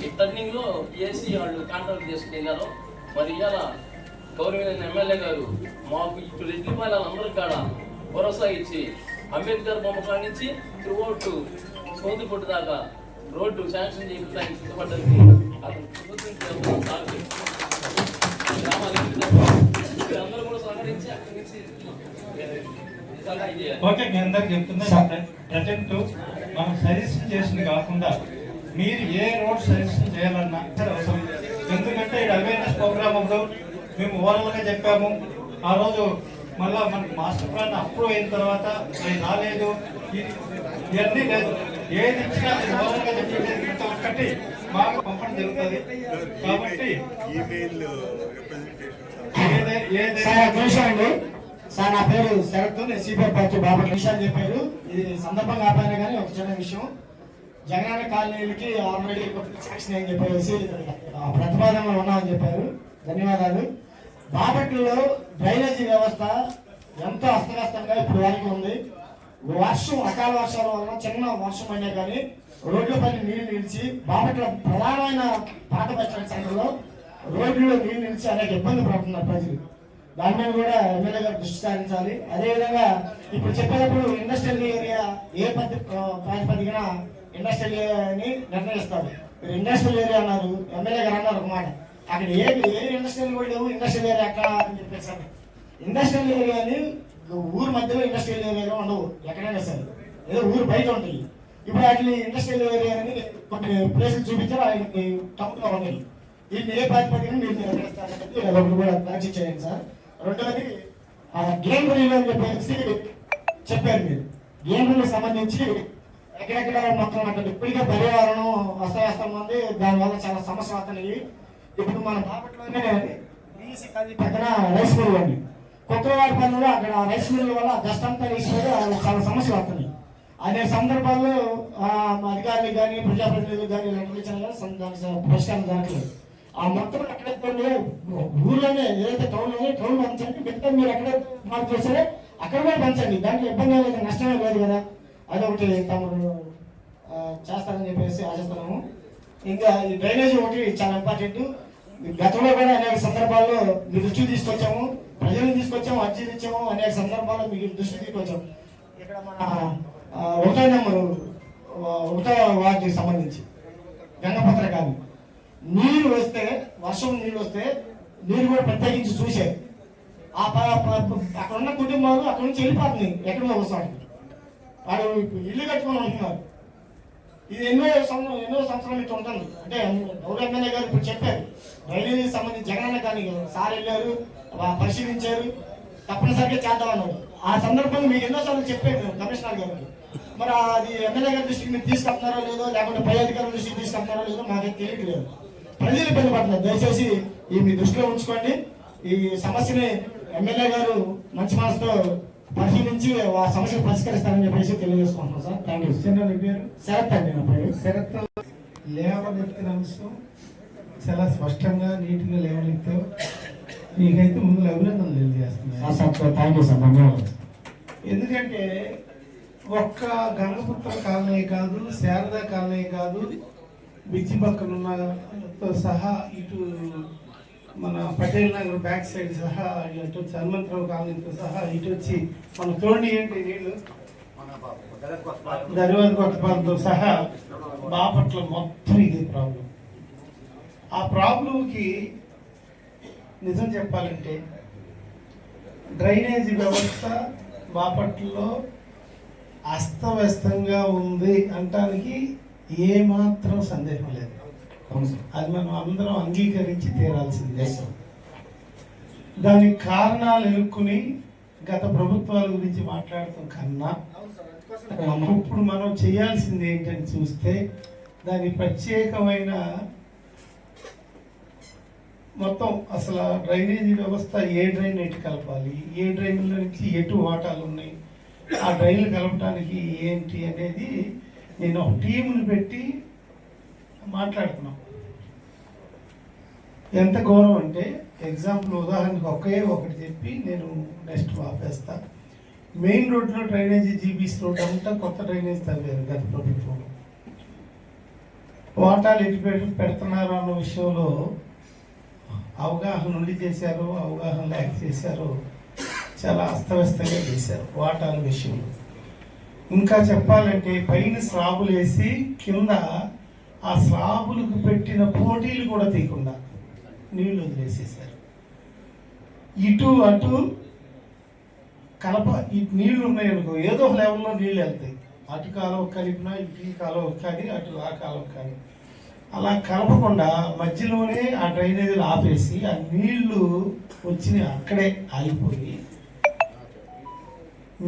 ఈ టర్నింగ్ లో ఏసీ వాళ్ళు కాంట్రాక్ట్ చేసుకెళ్ళారు. మరి ఇవాళ గౌరవనీయ ఎమ్మెల్యే గారు మాకు ఇటు రెడ్డిపాలెం అందరి కాడ భరోసా ఇచ్చి అంబేద్కర్ బొమ్మకాడ నుంచి త్రూ అవుట్ సోదుపొట్టు దాకా రోడ్డు శాంక్షన్ చేయడానికి సిద్ధపడ్డానికి అందరూ కూడా సహకరించి అక్కడి నుంచి ఓకే, మీ అందరికి చెప్తున్నా ప్రజెంట్ మనం సజెషన్ చేసింది కాకుండా మీరు ఏ రోడ్ సజెషన్ చేయాలన్నా అవసరం. ఎందుకంటే ఈ అవేర్నెస్ ప్రోగ్రామ్ అప్పుడు మేము ఓవరాల్గా చెప్పాము. ఆ రోజు మళ్ళా మనకి మాస్టర్ ప్లాన్ అప్రూవ్ అయిన తర్వాత అది రాలేదు, ఇవన్నీ లేదు. ఏది ఇచ్చినా ఓవరాల్గా చెప్పేది ఇంత ఒక్కటి బాగా పంపడం జరుగుతుంది. కాబట్టి సార్, నా పేరు శరత్, నేను సిపిఐ పార్టీ బాబా విషయాలు చెప్పారు. ఇది సందర్భంగా ఆపాయినా కానీ ఒక చిన్న విషయం, జగనన్న కాలనీలకి ఆల్రెడీ శాంక్షన్ అని చెప్పేసి ప్రతిపాదనలో ఉన్నామని చెప్పారు. ధన్యవాదాలు. బాపట్లలో డ్రైనేజీ వ్యవస్థ ఎంతో అస్తవ్యస్తంగా ఇప్పుడు వరకు ఉంది. వర్షం, అకాల వర్షాల వల్ల చిన్న వర్షం అయినా కానీ రోడ్లపైన నీళ్లు నిలిచి బాపట్ల ప్రధానమైన పాత బస్ స్టాండ్ సెంటర్లో రోడ్లలో నీళ్లు నిలిచి అనేక ఇబ్బంది పడుతున్నారు ప్రజలు. దాని మీద కూడా ఎమ్మెల్యే గారు దృష్టి సారించాలి. అదేవిధంగా ఇప్పుడు చెప్పేటప్పుడు ఇండస్ట్రియల్ ఏరియా ఏ ప్రాతిపదికన ఇండస్ట్రియల్ ఏరియాని నిర్ణయిస్తారు. మీరు ఇండస్ట్రియల్ ఏరియా అన్నారు, ఎమ్మెల్యే గారు అన్నారు ఒక మాట, అక్కడ ఏ ఇండస్ట్రియల్ కూడా లేవు, ఇండస్ట్రియల్ ఏరియా ఎక్కడ అని చెప్పేసి. ఇండస్ట్రియల్ ఏరియాని ఊరు మధ్యలో ఇండస్ట్రియల్ ఏరియాలో ఉండవు, ఎక్కడైనా సరే ఏదో ఊరు బయట ఉంటాయి. ఇప్పుడు వాటిని ఇండస్ట్రియల్ ఏరియాని కొన్ని ప్లేసులు చూపించారు, ఆయనకి టౌన్లో ఉన్నాయి. దీన్ని ఏ ప్రాతిపదికన మీరు నిర్ణయిస్తారనేది అదొకటి కూడా క్లారిటీ చేయండి సార్. రెండవది గేమ్ రీల్ అని చెప్పేసి చెప్పారు మీరు. గేమ్ రీల్ సంబంధించి ఎక్కడెక్కడ మొత్తం అంటే ఇప్పటికే పర్యావరణం అస్తవ్యస్తం ఉంది, దానివల్ల చాలా సమస్యలు వస్తున్నాయి. ఇప్పుడు మన బాపట్లోనే బీసీ కాలేజీ పక్కన రైస్ మిల్ ఉంది, కొత్తవాడి పనులు అక్కడ రైస్ మిల్ వల్ల డస్ట్ అంతా వేసిపోయి చాలా సమస్యలు వస్తున్నాయి. అనే సందర్భాల్లో అధికారులు కానీ ప్రజాప్రతినిధులు కానీ ఇలాంటి దానికి పరిష్కారం జరగలేదు. ఆ మొత్తం ఎక్కడైతే ఊర్లోనే ఏదైతే టౌన్ పంచండి, మిగతా మీరు ఎక్కడైతే మార్పు చేశారో అక్కడ కూడా పంచండి, దాంట్లో ఇబ్బంది లేదు, నష్టమే లేదు కదా. అదొకటి తమరు చేస్తారని చెప్పేసి ఆశిస్తున్నాము. ఇంకా ఈ డ్రైనేజీ ఒకటి చాలా ఇంపార్టెంట్. గతంలో కూడా అనేక సందర్భాల్లో మీ దృష్టికి తీసుకొచ్చాము, ప్రజలను తీసుకొచ్చాము, అర్జీలు ఇచ్చాము, అనేక సందర్భాల్లో మీకు దృష్టికి తీసుకొచ్చాము. ఇక్కడ మన 1వ నెంబరు 1వ వార్డుకి సంబంధించి గంగపత్ర కాదు, నీరు వస్తే వర్షం నీళ్ళు వస్తే నీరు కూడా ప్రత్యేకించి చూశారు. అక్కడ ఉన్న కుటుంబాలు అక్కడ నుంచి వెళ్ళిపోతుంది, ఎక్కడో వస్తాడు వాడు ఇల్లు కట్టుకొని ఉంటున్నారు. ఇది ఎన్నో సంవత్సరాలు ఇట్లా ఉంటుంది. అంటే గౌరవ ఎమ్మెల్యే గారు ఇప్పుడు చెప్పారు, రైల్వే సంబంధించి జగనన్న కానీ సార్ వెళ్ళారు, పరిశీలించారు, తప్పనిసరిగా చేద్దామన్నారు. ఆ సందర్భంగా మీకు ఎన్నోసార్లు చెప్పారు కమిషనర్ గారికి. మరి అది ఎమ్మెల్యే గారి దృష్టికి మీరు తీసుకెళ్తున్నారో లేదో, లేకుంటే పై అధికారుల దృష్టికి తీసుకెళ్తున్నారో లేదో మాకైతే తెలియట్లేదు. ప్రజలు ఇబ్బంది పడుతున్నారు. దయచేసి ఈ మీ దృష్టిలో ఉంచుకోండి. ఈ సమస్యని ఎమ్మెల్యే గారు మంచి మనసుతో పరిశీలించి ఆ సమస్యను పరిష్కరిస్తారని చెప్పేసి తెలియజేసుకుంటున్నాం సార్. Thank you. పేరు శరత్ అండి. నా పేరు శరత్. లేవనెత్తిన అంశం చాలా స్పష్టంగా నీట్గా లేవనెత్తావు. నీకైతే ముందు అభినందనలు తెలియజేస్తున్నాను సార్. థ్యాంక్ యూ సార్, ధన్యవాదాలు. ఎందుకంటే ఒక్క గంగపుత్ర కాలనీ కాదు, శారదా కాలనీ కాదు, బిచ్చి పక్కనున్నతో సహా ఇటు మన పటేల్ నగర్ బ్యాక్ సైడ్ సహా ఇటు హనుమంతరావు కాలనీతో సహా ఇటు వచ్చి మన తోండి ఏంటి నీళ్ళు ధన్యవాద కొత్తపాలతో సహా బాపట్ల మొత్తం ఇదే ప్రాబ్లం. ఆ ప్రాబ్లంకి నిజం చెప్పాలంటే డ్రైనేజీ వ్యవస్థ బాపట్లలో అస్తవ్యస్తంగా ఉంది అంటానికి ఏమాత్రం సందేహం లేదు. అది మనం అందరం అంగీకరించి తీరాల్సిందే. దానికి కారణాలు ఎలుక్కుని గత ప్రభుత్వాల గురించి మాట్లాడటం కన్నా ఇప్పుడు మనం చేయాల్సింది ఏంటని చూస్తే దాని ప్రత్యేకమైన మొత్తం అసలు ఆ డ్రైనేజీ వ్యవస్థ ఏ డ్రైన్ ఎటు కలపాలి, ఏ డ్రైన్లో నుంచి ఎటు వాటాలు ఉన్నాయి, ఆ డ్రైన్లు కలపడానికి ఏంటి అనేది నేను ఒక టీముని పెట్టి మాట్లాడుతున్నాం. ఎంత గౌరవం అంటే ఎగ్జాంపుల్ ఉదాహరణకు ఒకటి చెప్పి నేను నెక్స్ట్ ఆపేస్తా. మెయిన్ రోడ్లో డ్రైనేజీ జీబీస్ రోడ్ అంతా కొత్త డ్రైనేజ్ తవ్వారు గత ప్రభుత్వం. వాటాలు ఎటు పెడుతున్నారు అన్న విషయంలో అవగాహన ఉండి చేశారు, అవగాహన లేక చేశారు, చాలా అస్తవ్యస్తంగా చేశారు వాటాల విషయంలో. ఇంకా చెప్పాలంటే పైన స్లాబులు వేసి కింద ఆ స్లాబులకు పెట్టిన పోటీలు కూడా తీయకుండా నీళ్లు వదిలేసేసారు. ఇటు అటు కలప ఈ నీళ్లు ఉన్నాయనుకో ఏదో ఒక లెవెల్లో నీళ్ళు వెళ్తాయి. అటు కాలం కలిపినా ఇటు కాలం కానీ అటు ఆ కాలం కానీ అలా కలపకుండా మధ్యలోనే ఆ డ్రైనేజీలు ఆపేసి ఆ నీళ్లు వచ్చి అక్కడే ఆగిపోయి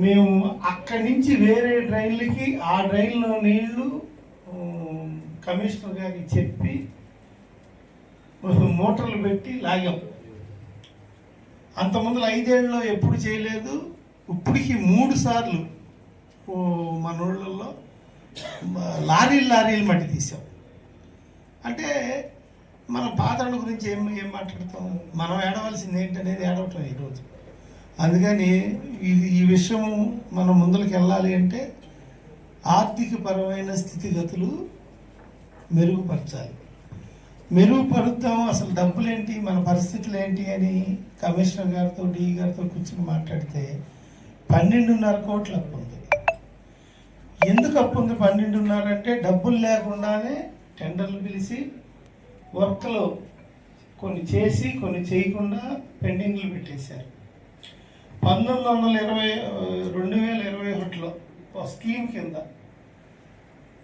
మేము అక్కడి నుంచి వేరే డ్రైన్లకి ఆ డ్రైన్లో నీళ్లు కమిషనర్ గారికి చెప్పి మోటార్లు పెట్టి లాగాం. అంతకుముందు 5 ఏళ్ళలో ఎప్పుడు చేయలేదు. ఇప్పటికి 3 సార్లు మన ఊళ్ళల్లో లారీలు మట్టి తీసాం. అంటే మన పాత్రల గురించి ఏం మాట్లాడతాం, మనం ఏడవలసింది ఏంటనేది ఏడవటం ఈరోజు. అందుకని ఈ విషయం మనం ముందుకు వెళ్ళాలి అంటే ఆర్థిక పరమైన స్థితిగతులు మెరుగుపరచాలి. మెరుగుపరుద్దాం, అసలు డబ్బులేంటి, మన పరిస్థితులు ఏంటి అని కమిషనర్ గారితో డిఈ గారితో కూర్చొని మాట్లాడితే 12.5 కోట్ల అప్పు ఉంది. ఎందుకు అప్పు ఉంది 12.5 అంటే డబ్బులు లేకుండానే టెండర్లు పిలిచి వర్క్లు కొన్ని చేసి కొన్ని చేయకుండా పెండింగ్లు పెట్టేశారు. 2021లో ఒక స్కీమ్ కింద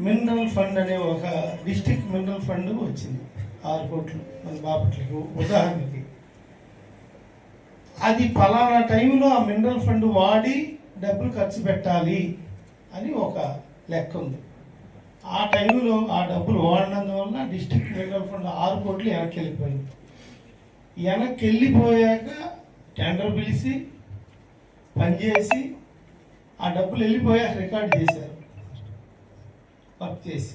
మినరల్ ఫండ్ అనే ఒక డిస్ట్రిక్ట్ మినరల్ ఫండ్ వచ్చింది 6 కోట్లు మన బాపట్లకి ఉదాహరణకి. అది ఫలానా టైంలో ఆ మినరల్ ఫండ్ వాడి డబ్బులు ఖర్చు పెట్టాలి అని ఒక లెక్క ఉంది. ఆ టైంలో ఆ డబ్బులు వాడినందువల్ల డిస్ట్రిక్ట్ మినరల్ ఫండ్ 6 కోట్లు వెనక్కి వెళ్ళిపోయింది. వెనక్కి వెళ్ళిపోయాక టెండర్ పిలిచి పనిచేసి ఆ డబ్బులు వెళ్ళిపోయాక రికార్డు చేశారు. వర్క్ చేసి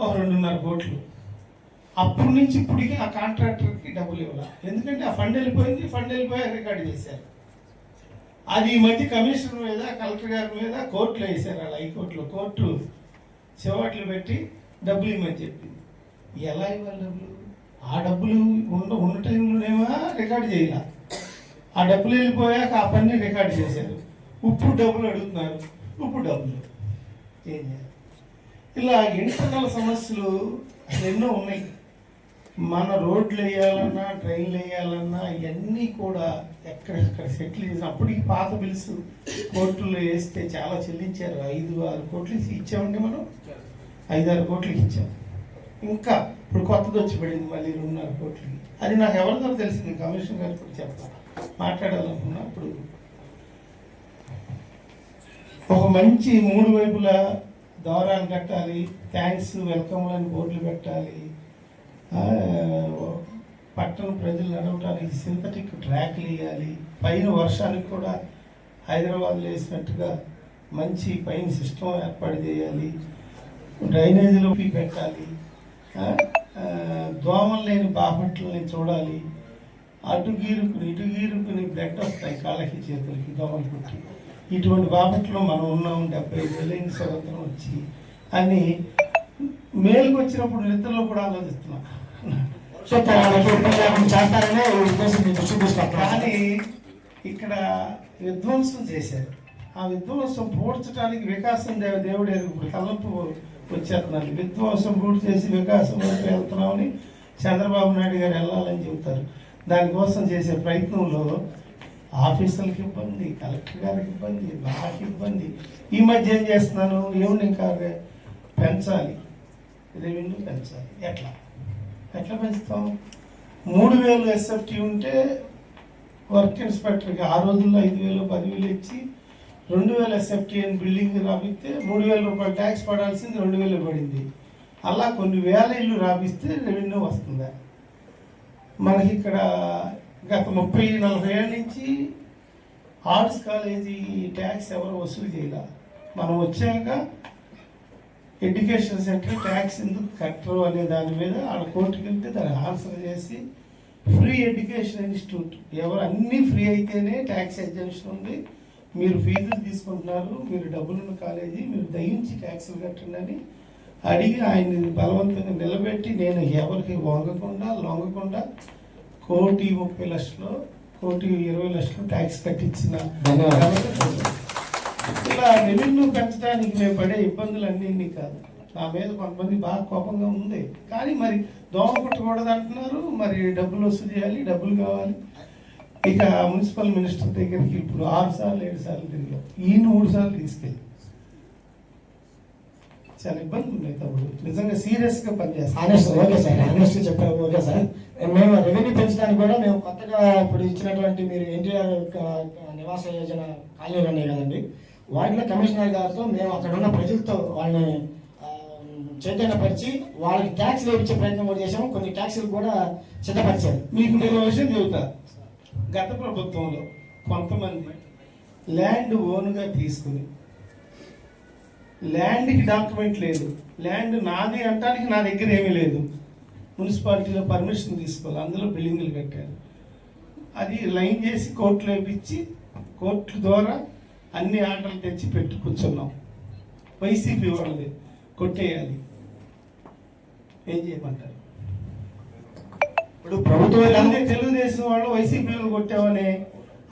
ఒక 2.5 కోట్లు. అప్పటి నుంచి ఇప్పటికి ఆ కాంట్రాక్టర్కి డబ్బులు ఇవ్వాలి. ఎందుకంటే ఆ ఫండ్ వెళ్ళిపోయాక రికార్డు చేశారు. అది ఈ మధ్య కమిషనర్ మీద కలెక్టర్ గారి మీద కోర్టులో వేశారు. అలా హైకోర్టులో కోర్టు చెవాట్లు పెట్టి డబ్బులు ఇవ్వమని చెప్పింది. ఎలా ఇవ్వాలి డబ్బులు? ఆ డబ్బులు ఉన్న టైంలోనేమో రికార్డు చేయాలి. ఆ డబ్బులు వెళ్ళిపోయాక ఆ పని రికార్డు చేశారు. ఇప్పుడు డబ్బులు అడుగుతున్నారు, ఇప్పుడు డబ్బులు ఏం చేయాలి? ఇలా ఇంటర్నల్ సమస్యలు ఎన్నో ఉన్నాయి. మన రోడ్లు వేయాలన్నా ట్రైన్లు వేయాలన్నా ఇవన్నీ కూడా ఎక్కడెక్కడ సెటిల్ చేసిన అప్పటికి పాత బిల్స్ కోర్టుల్లో వేస్తే చాలా చెల్లించారు. 5-6 కోట్లు ఇచ్చామండి మనం, 5-6 కోట్లకి ఇచ్చాం. ఇంకా ఇప్పుడు కొత్తది వచ్చి పడింది మళ్ళీ 2.5 కోట్లకి. అది నాకు ఎవరిదో తెలిసింది, కమిషనర్ గారు కూడా చెప్పాలి మాట్లాడాలనుకున్నా. అప్పుడు ఒక మంచి 3 వైపులా ద్వారాలు కట్టాలి, థ్యాంక్స్ వెల్కమ్ అని బోర్డులు పెట్టాలి, పట్టణ ప్రజలు నడవడానికి సింథటిక్ ట్రాక్లు వేయాలి, పైన వర్షానికి కూడా హైదరాబాద్లో వేసినట్టుగా మంచి పైన సిస్టమ్ ఏర్పాటు చేయాలి, డ్రైనేజీలో పెట్టాలి, దోమలు లేని బాపట్లని చూడాలి. అటు గీరుకుని బ్లడ్ వస్తాయి కాళ్ళకి చేతులకి దోమలు పుట్టి. ఇటువంటి బాపట్లో మనం ఉన్నాం 75 సంవత్సరం వచ్చి అని మేలుకు వచ్చినప్పుడు నిద్రలో కూడా ఆలోచిస్తున్నాం. కానీ ఇక్కడ విధ్వంసం చేశారు. ఆ విధ్వంసం పూడ్చడానికి వికాసం దేవుడు ఇప్పుడు తలపు వచ్చేస్తున్నారు. విధ్వంసం పూర్తి చేసి వికాసం వైపు వెళ్తున్నామని చంద్రబాబు నాయుడు గారు వెళ్ళాలని చెబుతారు. దానికోసం చేసే ప్రయత్నంలో ఆఫీసర్లకు ఇబ్బంది, కలెక్టర్ గారికి ఇబ్బంది, నాకు ఇబ్బంది. ఈ మధ్య ఏం చేస్తున్నాను, ఏముంది ఇంకా పెంచాలి, రెవెన్యూ పెంచాలి. ఎట్లా పెంచుతాం? 3000 ఎస్ఎఫ్టీ ఉంటే వర్క్ ఇన్స్పెక్టర్కి ఆ రోజుల్లో 5,000 10,000 ఇచ్చి 2,000 ఎస్ఎఫ్టీ అని బిల్డింగ్ రాపిస్తే 3,000 రూపాయలు ట్యాక్స్ పడాల్సింది 2,000 పడింది. అలా కొన్ని వేల ఇల్లు రాపిస్తే రెవెన్యూ వస్తుందా? మనకి ఇక్కడ గత 30-40 ఏళ్ళ నుంచి ఆర్ట్స్ కాలేజీ ట్యాక్స్ ఎవరు వసూలు చేయాల. మనం వచ్చాక ఎడ్యుకేషన్ సెంటర్ ట్యాక్స్ ఎందుకు కట్టరు అనే దాని మీద ఆడ కోర్టుకి వెళ్తే దాన్ని ఆన్సర్ చేసి ఫ్రీ ఎడ్యుకేషన్ ఇన్స్టిట్యూట్ ఎవరు అన్నీ ఫ్రీ అయితేనే ట్యాక్స్ ఎగ్జంప్షన్ ఉంది, మీరు ఫీజులు తీసుకుంటున్నారు, మీరు డబ్బులున్న కాలేజీ, మీరు దయించి ట్యాక్సులు కట్టండి అని అడిగి ఆయన్ని బలవంతంగా నిలబెట్టి నేను ఎవరికి లొంగకుండా 1,30,00,000 1,20,00,000 ట్యాక్స్ కట్టించిన. ఇలా రెవెన్యూ పెంచడానికి మేము పడే ఇబ్బందులు అన్నీ కాదు, నా మీద కొంతమంది బాగా కోపంగా ఉంది. కానీ మరి దోమ కొట్టకూడదు అంటున్నారు, మరి డబ్బులు వసూలు చేయాలి, డబ్బులు కావాలి. ఇక మున్సిపల్ మినిస్టర్ దగ్గరికి ఇప్పుడు 6 సార్లు 7 సార్లు తిరిగాం, ఈయన 3 సార్లు తీసుకెళ్ళి చాలా ఇబ్బందులు ఉన్నాయి. తమ్ముడు నిజంగా సీరియస్గా పనిచేస్తాం. ఓకే సార్, ఆనెస్ట్ చెప్పారు. ఓకే సార్, మేము రెవెన్యూ పెంచడానికి కూడా మేము కొత్తగా ఇప్పుడు ఇచ్చినటువంటి మీరు ఎన్టీఆర్ నివాస యోజన కాలనీలు ఉన్నాయి కదండి, వాటిలో కమిషనర్ గారితో మేము అక్కడ ఉన్న ప్రజలతో వాళ్ళని చైతన్యపరిచి వాళ్ళకి ట్యాక్స్ వేయించే ప్రయత్నం కూడా చేసాము. కొన్ని ట్యాక్సులు కూడా సిద్ధపరిచారు. మీకు నేను విషయం చెబుతా, గత ప్రభుత్వంలో కొంతమంది ల్యాండ్ ఓన్గా తీసుకుని ల్యాండ్కి డాక్యుమెంట్ లేదు, ల్యాండ్ నాది అంటానికి నా దగ్గర ఏమీ లేదు, మున్సిపాలిటీలో పర్మిషన్ తీసుకోవాలి, అందులో బిల్డింగులు కట్టారు. అది లైన్ చేసి కోర్టులో వేయించి కోర్టు ద్వారా అన్ని ఆర్డర్లు తెచ్చి పెట్టి కూర్చున్నాం. వైసీపీ వాళ్ళది కొట్టేయాలి, ఏం చేయమంటారు? ఇప్పుడు ప్రభుత్వం తెలుగుదేశం వాళ్ళు వైసీపీలో కొట్టామని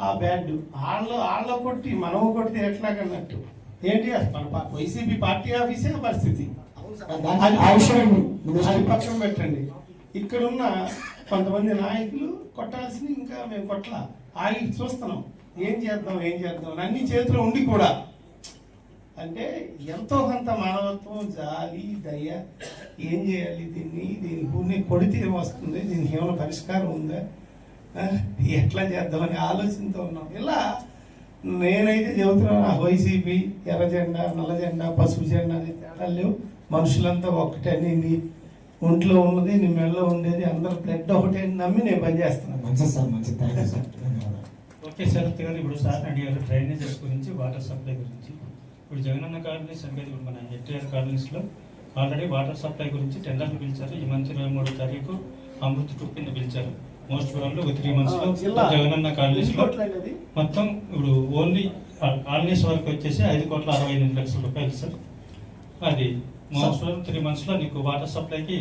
ఆ బ్యాడ్ వాళ్ళలో కొట్టి మనం కొడితే ఎట్లాగన్నట్టు ఏంటి? మన వైసీపీ పార్టీ ఆఫీసే పరిస్థితి. అది పక్కన పెట్టండి. ఇక్కడున్న కొంతమంది నాయకులు కొట్టాల్సిన ఇంకా మేము కొట్టలా, ఆగి చూస్తున్నాం ఏం చేద్దాం అన్ని చేతిలో ఉండి కూడా. అంటే ఎంతో కొంత మానవత్వం, జాలి, దయ, ఏం చేయాలి దీన్ని కొడితే వస్తుంది, దీనికి ఏమైనా పరిష్కారం ఉందా, ఎట్లా చేద్దామని ఆలోచనతో ఉన్నాం. ఇలా నేనైతే చెబుతున్నా, వైసీపీ ఎర్ర జెండా, నల్ల జెండా, పసుపు జెండా అనే తేడాలు లేవు. మనుషులంతా ఒకటే, నీ ఒంట్లో ఉన్నది, నీ మెడలో ఉండేది అందరూ బ్లడ్ ఒకటే నమ్మి నేను పనిచేస్తున్నాను. ఓకే సార్, ఇప్పుడు సార్ అడిగారు డ్రైనేజెస్ గురించి, వాటర్ సప్లై గురించి. ఇప్పుడు జగనన్న కాలనీస్ అంటే ఇప్పుడు మన ఎన్టీఆర్ కాలనీస్లో ఆల్రెడీ వాటర్ సప్లై గురించి టెండర్లు పిలిచారు. ఈ మంత్ 23వ తారీఖు అమృత్ 2 కింద పిలిచారు. మోస్ట్ ప్రాబ్లీ ఒక 3 months లో జగనన్న కాలనీస్లో మొత్తం ఇప్పుడు ఓన్లీ కాలనీస్ వరకు వచ్చేసి 5,68,00,000 రూపాయలు సార్. అది మోస్ట్ ప్రాబ్లీ 3 months లో నీకు వాటర్ సప్లైకి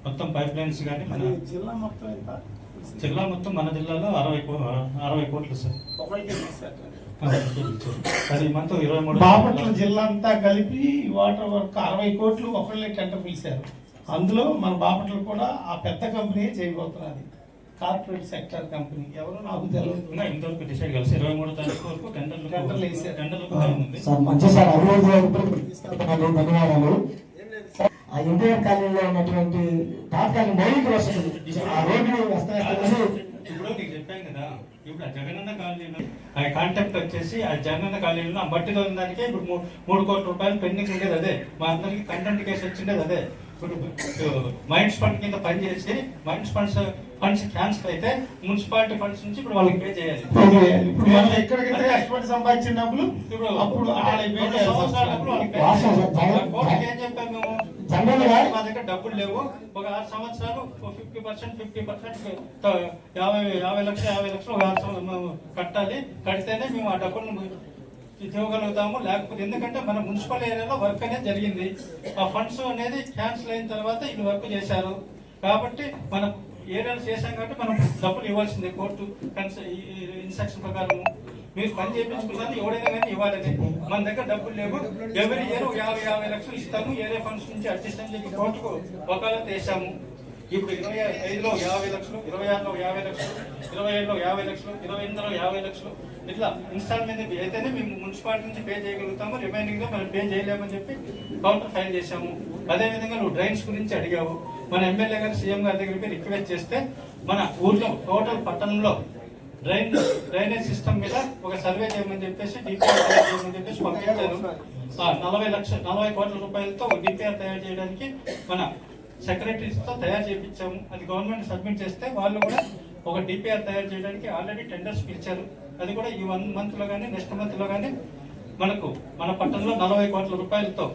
మొత్తం పైప్ లైన్స్ కానీ మన జిల్లా మొత్తం ఎంత? జిల్లా మొత్తం మన జిల్లాలో 60 కోట్లు సార్. అది మంత్ 23 బాపట్ల జిల్లా అంతా కలిపి వాటర్ వర్క్ 60 కోట్లు ఒకళ్ళే టెండర్ పిలిచారు. అందులో మన బాపట్ల కూడా ఆ పెద్ద కంపెనీ చేయబోతున్నది, కార్పొరేట్ సెక్టర్ కంపెనీ. ఎవరు నాకు తెలియదు, ఇంతవరకు డిసైడ్ కలిసి 23వ తారీఖు వరకు టెండర్లు వేసారు. ధన్యవాదాలు. ఆ ఎన్టీఆర్ కాలనీలో ఉన్నటువంటి తాత్కాలిక మౌలిక వసతులు, ఆ రోడ్లు ఇప్పుడు నీకు చెప్పాను కదా, ఇప్పుడు ఆ జగనన్న కాలనీలో ఆ కాంటాక్ట్ వచ్చేసి ఆ జగనన్న కాలనీలో ఆ మట్టిలో దానికే ఇప్పుడు 3 కోట్ల రూపాయలు పెండింగ్ ఉండేది. అదే మా అందరికి కంటెంట్ కేసు వచ్చిండేది. అదే ఇప్పుడు మైండ్స్ ఫండ్ కింద పనిచేసి మైండ్స్ ఫండ్స్ క్యాన్సిల్ అయితే మున్సిపాలిటీ ఫండ్స్ నుంచి ఇప్పుడు వాళ్ళకి పే చేయాలి. ఇప్పుడు మనం ఎక్కడికైతే కష్టపడి సంపాదించిన డబ్బులు అప్పుడు ఏం చెప్పాము మేము, మా దగ్గర డబ్బులు లేవు, ఒక 6 సంవత్సరాలు 50% 50 లక్షలు ఒక 6 సంవత్సరాలు కట్టాలి, కడితేనే మేము ఆ డబ్బులు ఇవ్వగలుగుతాము. లేకపోతే ఎందుకంటే మన మున్సిపల్ ఏరియాలో వర్క్ అనేది జరిగింది, ఆ ఫండ్స్ అనేది క్యాన్సిల్ అయిన తర్వాత ఇది వర్క్ చేశారు కాబట్టి మనం ఏరియాలో చేశాం కాబట్టి మనం డబ్బులు ఇవ్వాల్సిందే. కోర్టు ఇన్స్ట్రక్షన్ ప్రకారం మీరు పని చేయించుకున్నది ఎవడైనా కానీ ఇవ్వాలని. మన దగ్గర డబ్బులు లేవు, ఎవరి ఇయర్ 50 లక్షలు ఇస్తాము ఏరియా ఫండ్స్ నుంచి అడ్జస్ట్ అని చెప్పి కోర్టుకు వకాలత్ వేసాము. ఇప్పుడు 25లో 50 లక్షలు, 26లో 50 లక్షలు, 27లో 50 లక్షలు, 28లో 50 లక్షలు ఇట్లా ఇన్స్టాల్మెంట్ అయితేనే మేము మున్సిపాలిటీ నుంచి పే చేయగలుగుతాము, రిమైనింగ్ లో మనం పే చేయలేమని చెప్పి కౌంటర్ ఫైల్ చేశాము. అదేవిధంగా నువ్వు డ్రైన్స్ గురించి అడిగావు. మన ఎమ్మెల్యే గారు సీఎం గారి దగ్గరికి రిక్వెస్ట్ చేస్తే మన ఊర్లో టోటల్ పట్టణంలో డ్రైనేజ్ సిస్టమ్ మీద ఒక సర్వే చేయమని చెప్పేసి డిపిఆర్ తయారు చేయమని చెప్పేసి పంపించారు. 40 కోట్ల రూపాయలతో డిపిఆర్ తయారు చేయడానికి మన సెక్రటరీస్తో తయారు చేయించాము. అది గవర్నమెంట్ సబ్మిట్ చేస్తే వాళ్ళు కూడా ఒక డిపిఆర్ తయారు చేయడానికి ఆల్రెడీ టెండర్స్ పిలిచారు. అది కూడా ఈ 1 monthలో కానీ నెక్స్ట్ మంత్లో కానీ మనకు మన పట్టణంలో 40 కోట్ల రూపాయలతో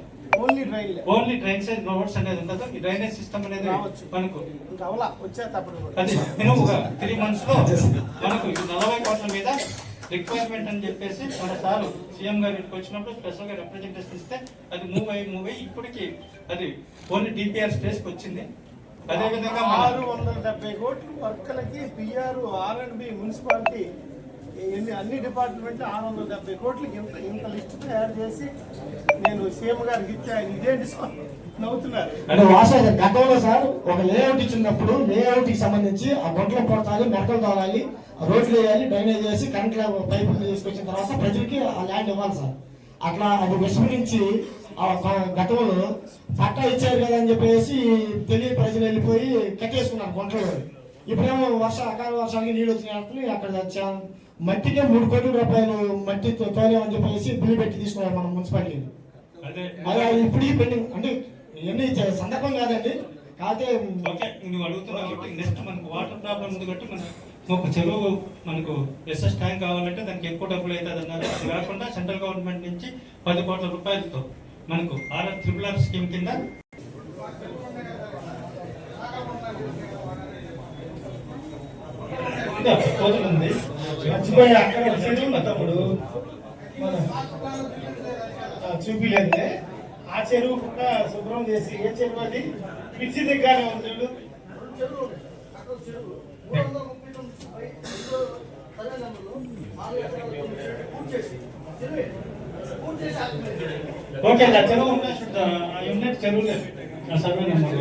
ఓన్లీ డ్రైనేజ్ రోడ్స్ అనేది ఉండదు. ఈ డ్రైనేజ్ సిస్టమ్ అనేది మనకు అది మినిమంగా 3 monthsలో మనకు 40 కోట్ల మీద రిక్వైర్మెంట్ అని చెప్పేసి మన సారు సీఎం గారు ఇంటికి వచ్చినప్పుడు స్పెషల్గా రిప్రజెంటేషన్ ఇస్తే అది మూవ్ అయ్యి ఇప్పటికి అది ఓన్లీ డిపిఆర్ స్టేజ్కి వచ్చింది. అదేవిధంగా 670 కోట్లు వర్కలకి పిఆర్ ఆర్ఎండ్బి మున్సిపాలిటీ అన్ని డిపార్ట్మెంట్ 670 కోట్లకి ఇంత లిస్ట్ తయారు చేసి నేను సీఎం గారికి ఇచ్చాను. ఇదేంటి నవ్వుతున్నారు అంటే వాస్తవం గతంలో సార్ ఒక లేఅవుట్ ఇచ్చినప్పుడు లేఅవుట్ కి సంబంధించి ఆ గొంట్ల పొడతాలి, మెరకలు తోలాలి, రోడ్లు వేయాలి, డ్రైనేజ్ చేసి కరెంట్ పైపులు తీసుకొచ్చిన తర్వాత ప్రజలకి ఆ ల్యాండ్ ఇవ్వాలి సార్. అట్లా అది విస్మరించి గతంలో పట్టా ఇచ్చారు కదా అని చెప్పేసి తెలియ ప్రజలు వెళ్ళిపోయి కట్టేసుకున్నారు గొంటలో. ఇప్పుడేమో అకాల వర్షాలకి నీళ్ళు వచ్చినప్పుడు అక్కడ మట్టికే 3 కోట్ల రూపాయలు మట్టి తోలేమని చెప్పేసి బిల్లు పెట్టి తీసుకున్నారు మన మున్సిపాలిటీ. అదే ఇప్పుడు పెండింగ్ అంటే ఇవన్నీ సందర్భం కాదండి. కాకపోతే నువ్వు అడుగుతున్నావు కాబట్టి నెక్స్ట్ మనకు వాటర్ ప్రాబ్లం ఉంది కాబట్టి ఒక చెరువు మనకు ఎస్ఎస్ ట్యాంక్ కావాలంటే దానికి ఎక్కువ డబ్బులు అవుతుంది అన్నారు. అది కాకుండా సెంట్రల్ గవర్నమెంట్ నుంచి 10 కోట్ల రూపాయలతో మనకు RR స్కీమ్ కింద పోతుంది. మర్చిపోయి అక్కడ చెరువు తమ్ముడు చూపిలేదు. ఆ చెరువు కూడా శుభ్రం చేసి ఏ చెరువు అది పిచ్చి దగ్గర ఉంది చూడు. ఓకే చెరువు ఉన్నాయి చెరువులే సర్వే నెంబర్